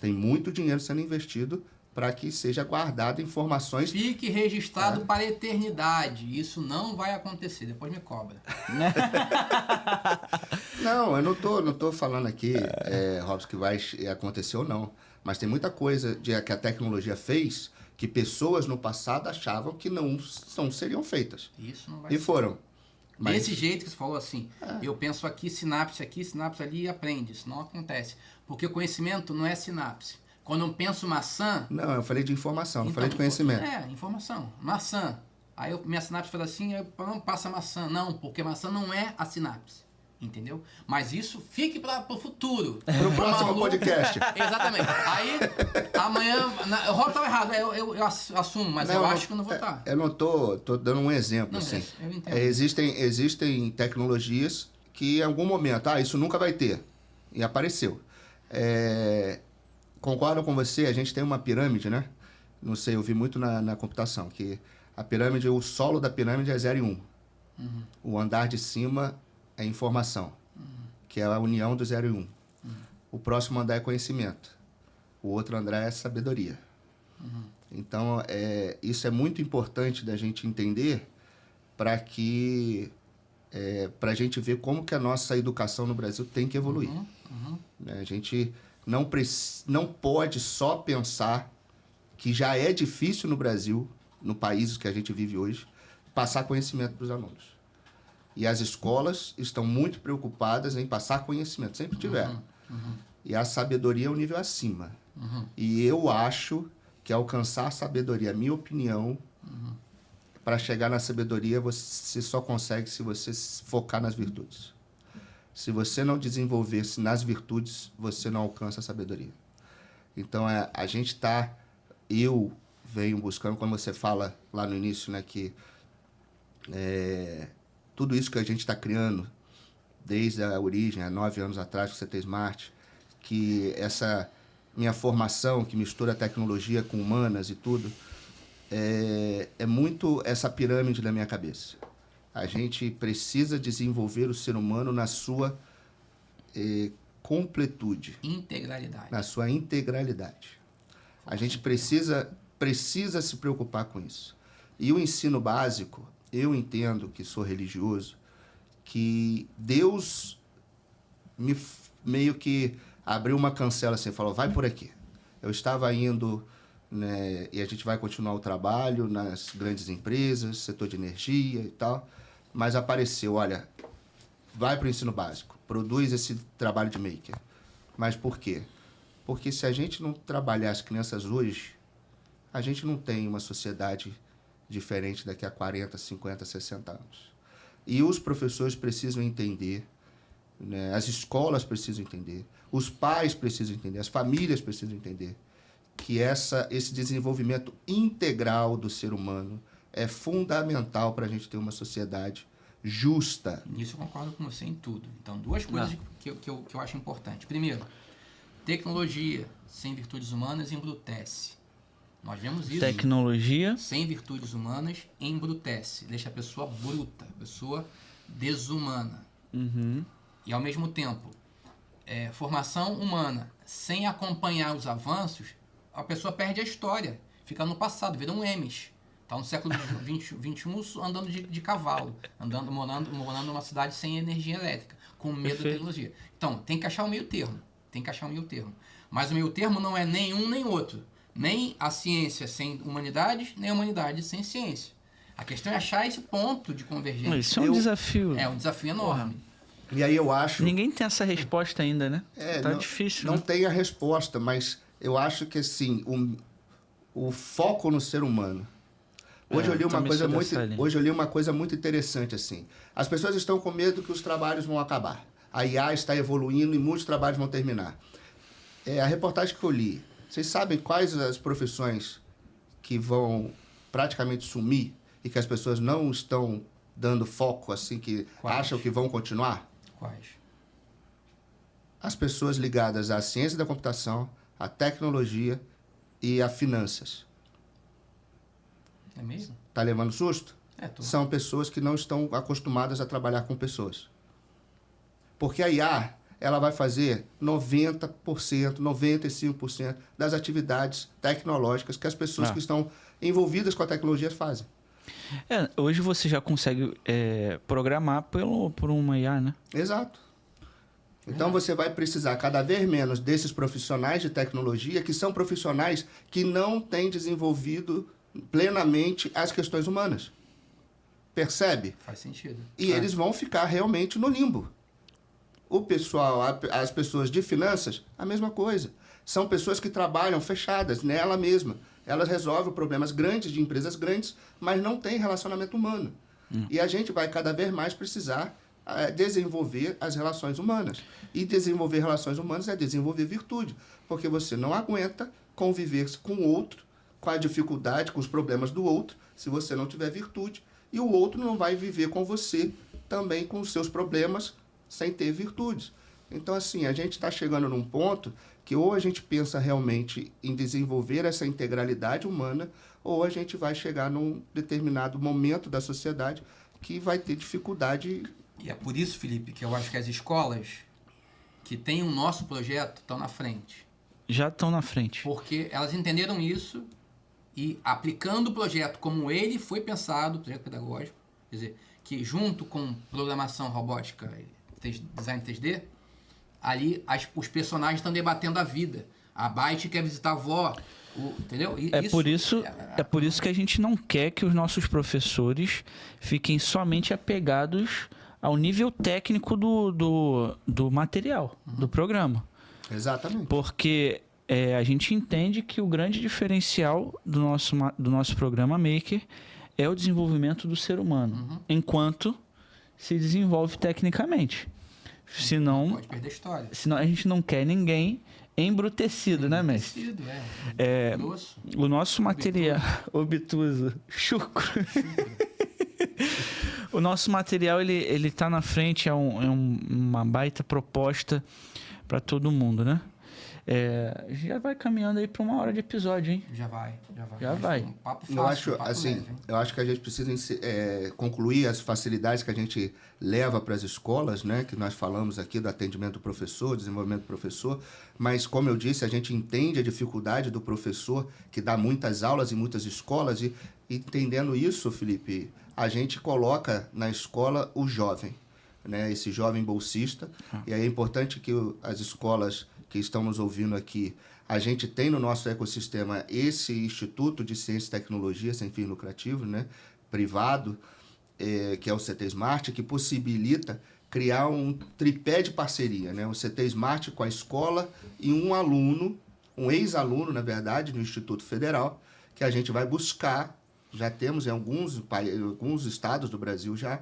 Tem muito dinheiro sendo investido para que seja guardado informações... Fique registrado para a eternidade. Isso não vai acontecer. Depois me cobra. Não, eu não tô falando aqui, Robson, que vai acontecer ou não. Mas tem muita coisa que a tecnologia fez que pessoas no passado achavam que não seriam feitas. Isso não vai ser. Foram. Mas... Desse jeito que você falou assim, eu penso aqui, sinapse ali e aprende. Isso não acontece. Porque o conhecimento não é sinapse. Quando eu penso maçã... Não, eu falei de informação, não falei de conhecimento. Informação. Maçã. Aí minha sinapse fala assim, aí passa maçã. Não, porque maçã não é a sinapse. Entendeu? Mas isso fique para o futuro. Para o próximo podcast. Exatamente. Aí, amanhã... O Rob estava errado, eu assumo, mas eu acho que eu não vou estar. Eu não tô dando um exemplo, assim. Eu entendo. Existem tecnologias que em algum momento, isso nunca vai ter. E apareceu. Concordo com você, a gente tem uma pirâmide, né? não sei, eu vi muito na computação, que a pirâmide, o solo da pirâmide é 0 e 1. O andar de cima é informação, que é a união do 0 e 1. O próximo andar é conhecimento. O outro andar é sabedoria. Então, isso é muito importante da gente entender para que... para a gente ver como que a nossa educação no Brasil tem que evoluir. Né? A gente não pode só pensar que já é difícil no Brasil, no país que a gente vive hoje, passar conhecimento para os alunos. E as escolas estão muito preocupadas em passar conhecimento, sempre tiveram. E a sabedoria é um nível acima. E eu acho que alcançar a sabedoria, a minha opinião, para chegar na sabedoria, você só consegue se você focar nas virtudes. Se você não desenvolver-se nas virtudes, você não alcança a sabedoria. Então, a gente está... Eu venho buscando, quando você fala lá no início, né, que tudo isso que a gente está criando, desde a origem, há 9 anos atrás, com o CT Smart, que essa minha formação, que mistura tecnologia com humanas e tudo, é muito essa pirâmide na minha cabeça. A gente precisa desenvolver o ser humano na sua completude. Integralidade. Na sua integralidade. A gente precisa se preocupar com isso. E o ensino básico, eu entendo, que sou religioso, que Deus meio que abriu uma cancela assim, falou, vai por aqui. Eu estava indo... Né, e a gente vai continuar o trabalho nas grandes empresas, setor de energia e tal, mas apareceu, olha, vai para o ensino básico, produz esse trabalho de maker. Mas por quê? Porque se a gente não trabalhar as crianças hoje, a gente não tem uma sociedade diferente daqui a 40, 50, 60 anos. E os professores precisam entender, né, as escolas precisam entender, os pais precisam entender, as famílias precisam entender que esse desenvolvimento integral do ser humano é fundamental para a gente ter uma sociedade justa. Nisso eu concordo com você em tudo. Então, duas coisas que eu acho importante. Primeiro, tecnologia sem virtudes humanas embrutece. Nós vemos isso. Tecnologia sem virtudes humanas embrutece. Deixa a pessoa bruta, a pessoa desumana. E, ao mesmo tempo, formação humana sem acompanhar os avanços, a pessoa perde a história, fica no passado, vira um Emes. Está no século XXI andando de cavalo, morando numa cidade sem energia elétrica, com medo da tecnologia. Então, tem que achar o meio termo. Mas o meio termo não é nem um nem outro. Nem a ciência sem humanidades, nem a humanidade sem ciência. A questão é achar esse ponto de convergência. Isso é um desafio. É um desafio enorme. E aí eu acho... Ninguém tem essa resposta ainda, né? Tá difícil, Não né? tem a resposta, mas eu acho que, assim, o foco no ser humano... Hoje eu li uma coisa muito interessante, assim. As pessoas estão com medo que os trabalhos vão acabar. A IA está evoluindo e muitos trabalhos vão terminar. A reportagem que eu li, vocês sabem quais as profissões que vão praticamente sumir e que as pessoas não estão dando foco, assim, que acham que vão continuar? Quais? As pessoas ligadas à ciência da computação, à tecnologia e a finanças. É mesmo? Tá levando susto? Tô. São pessoas que não estão acostumadas a trabalhar com pessoas. Porque a IA, ela vai fazer 90%, 95% das atividades tecnológicas que as pessoas que estão envolvidas com a tecnologia fazem. Hoje você já consegue programar por uma IA, né? Exato. Então você vai precisar cada vez menos desses profissionais de tecnologia, que são profissionais que não têm desenvolvido plenamente as questões humanas. Percebe? Faz sentido. E eles vão ficar realmente no limbo. O pessoal, as pessoas de finanças, a mesma coisa. São pessoas que trabalham fechadas nela mesma. Elas resolvem problemas grandes de empresas grandes, mas não têm relacionamento humano. E a gente vai cada vez mais precisar desenvolver as relações humanas. E desenvolver relações humanas é desenvolver virtude, porque você não aguenta conviver com o outro, com a dificuldade, com os problemas do outro, se você não tiver virtude. E o outro não vai viver com você também com os seus problemas sem ter virtudes. Então, assim, a gente está chegando num ponto que ou a gente pensa realmente em desenvolver essa integralidade humana, ou a gente vai chegar num determinado momento da sociedade que vai ter dificuldade. E é por isso, Felipe, que eu acho que as escolas que têm o nosso projeto estão na frente. Já estão na frente. Porque elas entenderam isso e aplicando o projeto como ele foi pensado, o projeto pedagógico, quer dizer, que junto com programação robótica e design 3D, ali os personagens estão debatendo a vida. A Byte quer visitar a avó, entendeu? É por isso que a gente não quer que os nossos professores fiquem somente apegados ao nível técnico do material, do programa. Exatamente. Porque a gente entende que o grande diferencial do nosso programa Maker é o desenvolvimento do ser humano, enquanto se desenvolve tecnicamente. Senão, pode perder a história. Senão a gente não quer ninguém embrutecido, né, mestre? Grosso. O nosso material... Obtuso. Chucro. O nosso material, ele tá na frente, uma baita proposta para todo mundo, né? Já vai caminhando aí para 1 hora de episódio, hein? Já vai. Já vai. Um papo fácil, eu acho que a gente precisa concluir as facilidades que a gente leva para as escolas, né? Que nós falamos aqui do atendimento do professor, desenvolvimento do professor, mas como eu disse, a gente entende a dificuldade do professor que dá muitas aulas em muitas escolas e entendendo isso, Felipe, a gente coloca na escola o jovem, né? Esse jovem bolsista, e aí é importante que as escolas que estão nos ouvindo aqui, a gente tem no nosso ecossistema esse Instituto de Ciência e Tecnologia sem fins lucrativos, né, privado, que é o CT Smart, que possibilita criar um tripé de parceria, né, o CT Smart com a escola e um aluno, um ex-aluno, na verdade, do Instituto Federal, que a gente vai buscar, já temos em alguns estados do Brasil já,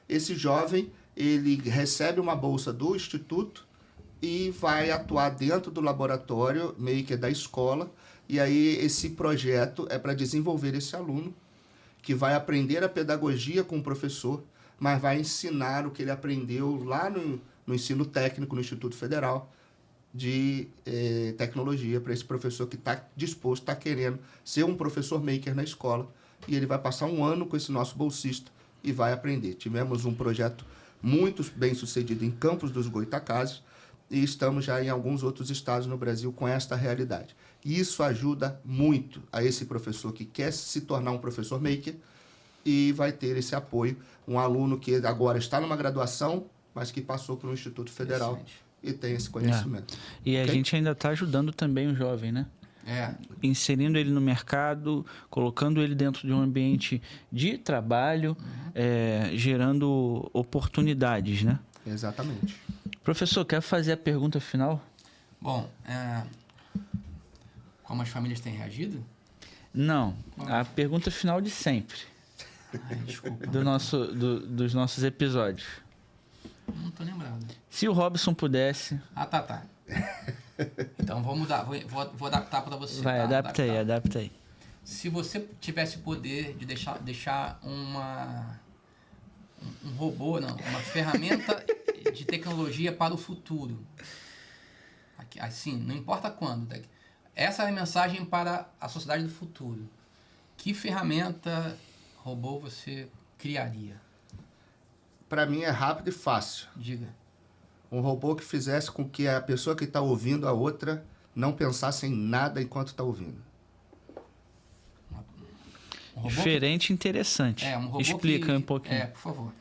esse jovem, ele recebe uma bolsa do Instituto, e vai atuar dentro do laboratório Maker da escola. E aí esse projeto é para desenvolver esse aluno que vai aprender a pedagogia com o professor, mas vai ensinar o que ele aprendeu lá no ensino técnico no Instituto Federal de tecnologia para esse professor que está disposto, está querendo ser um professor Maker na escola. E ele vai passar 1 ano com esse nosso bolsista e vai aprender. Tivemos um projeto muito bem sucedido em Campos dos Goytacazes, e estamos já em alguns outros estados no Brasil com esta realidade. E isso ajuda muito a esse professor que quer se tornar um professor maker e vai ter esse apoio. Um aluno que agora está numa graduação, mas que passou por um Instituto Federal. Excelente. E tem esse conhecimento. E a gente ainda está ajudando também o jovem, né? Inserindo ele no mercado, colocando ele dentro de um ambiente de trabalho, gerando oportunidades, né? Exatamente. Professor, quer fazer a pergunta final? Bom, como as famílias têm reagido? Não, a pergunta final de sempre. Desculpa. Dos nossos episódios. Não estou lembrado. Se o Robson pudesse... Tá. Então vou mudar, vou adaptar para você. Vai, adapta aí. Se você tivesse o poder de deixar um robô, uma ferramenta de tecnologia para o futuro, assim, não importa quando, essa é a mensagem para a sociedade do futuro. Que ferramenta robô você criaria? Para mim é rápido e fácil. Diga. Um robô que fizesse com que a pessoa que está ouvindo a outra não pensasse em nada enquanto está ouvindo. Diferente e interessante. Um robô Explica um pouquinho. Por favor.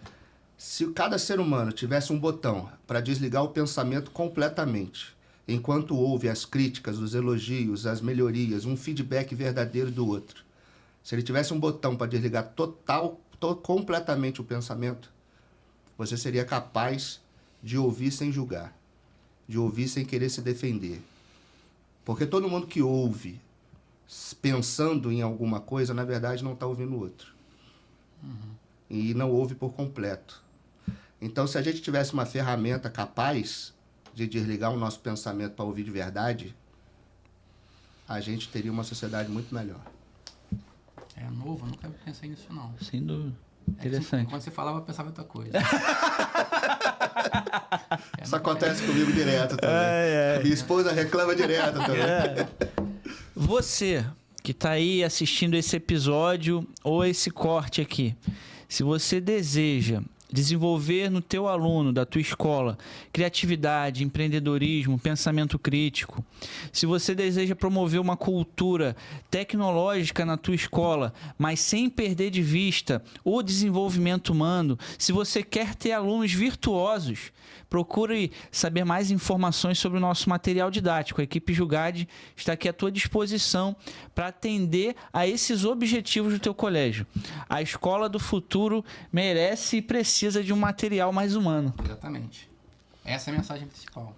Se cada ser humano tivesse um botão para desligar o pensamento completamente, enquanto ouve as críticas, os elogios, as melhorias, um feedback verdadeiro do outro, se ele tivesse um botão para desligar completamente o pensamento, você seria capaz de ouvir sem julgar, de ouvir sem querer se defender. Porque todo mundo que ouve pensando em alguma coisa, na verdade, não está ouvindo o outro. E não ouve por completo. Então, se a gente tivesse uma ferramenta capaz de desligar o nosso pensamento para ouvir de verdade, a gente teria uma sociedade muito melhor. É novo, eu nunca pensei nisso, não. Sem dúvida. Interessante. Quando você falava, eu pensava em outra coisa. Isso acontece comigo direto também. Minha esposa reclama direto também. Você que está aí assistindo esse episódio ou esse corte aqui, se você deseja desenvolver no teu aluno da tua escola criatividade, empreendedorismo, pensamento crítico, se você deseja promover uma cultura tecnológica na tua escola, mas sem perder de vista o desenvolvimento humano, se você quer ter alunos virtuosos, procure saber mais informações sobre o nosso material didático. A equipe Jugad está aqui à tua disposição para atender a esses objetivos do teu colégio. A escola do futuro merece e precisa de um material mais humano. Exatamente. Essa é a mensagem principal.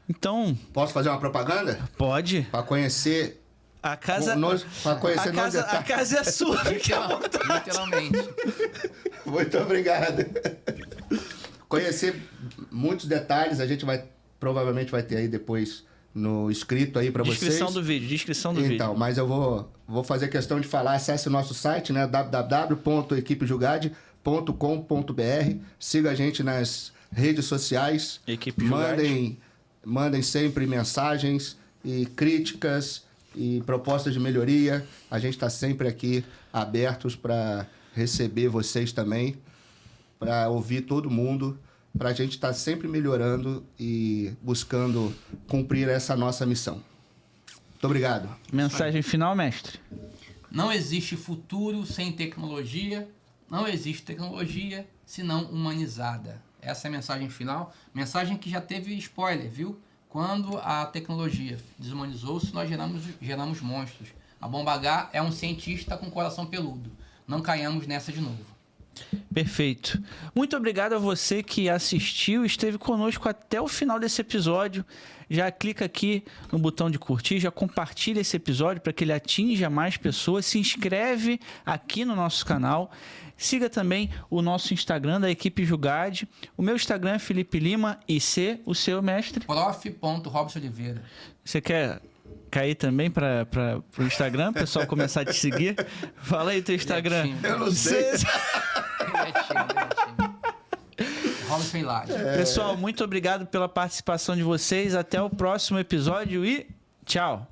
Então... Posso fazer uma propaganda? Pode. Para conhecer... A casa... Para conhecer a casa é sua. Literalmente. Muito obrigado. Conhecer muitos detalhes, a gente provavelmente vai ter aí depois no escrito aí para vocês. Descrição do vídeo. Então, mas eu vou fazer questão de falar, acesse o nosso site, né, www.equipejugad.com.br. Siga a gente nas redes sociais. Equipe Jugad. Mandem sempre mensagens e críticas e propostas de melhoria. A gente está sempre aqui abertos para receber vocês também, para ouvir todo mundo, para a gente estar sempre melhorando e buscando cumprir essa nossa missão. Muito obrigado. Mensagem final, mestre. Não existe futuro sem tecnologia, não existe tecnologia senão humanizada. Essa é a mensagem final, mensagem que já teve spoiler, viu? Quando a tecnologia desumanizou-se, nós geramos monstros. A Bomba H é um cientista com coração peludo. Não caiamos nessa de novo. Perfeito. Muito obrigado a você que assistiu e esteve conosco até o final desse episódio. Já clica aqui no botão de curtir, já compartilha esse episódio para que ele atinja mais pessoas. Se inscreve aqui no nosso canal. Siga também o nosso Instagram da Equipe Jugad. O meu Instagram é Felipe Lima e o seu, mestre? Prof.Robson.Oliveira. Você quer cair também para o Instagram, o pessoal começar a te seguir? Fala aí teu Instagram. Eu não sei. Robson Hilário. Pessoal, muito obrigado pela participação de vocês. Até o próximo episódio e tchau.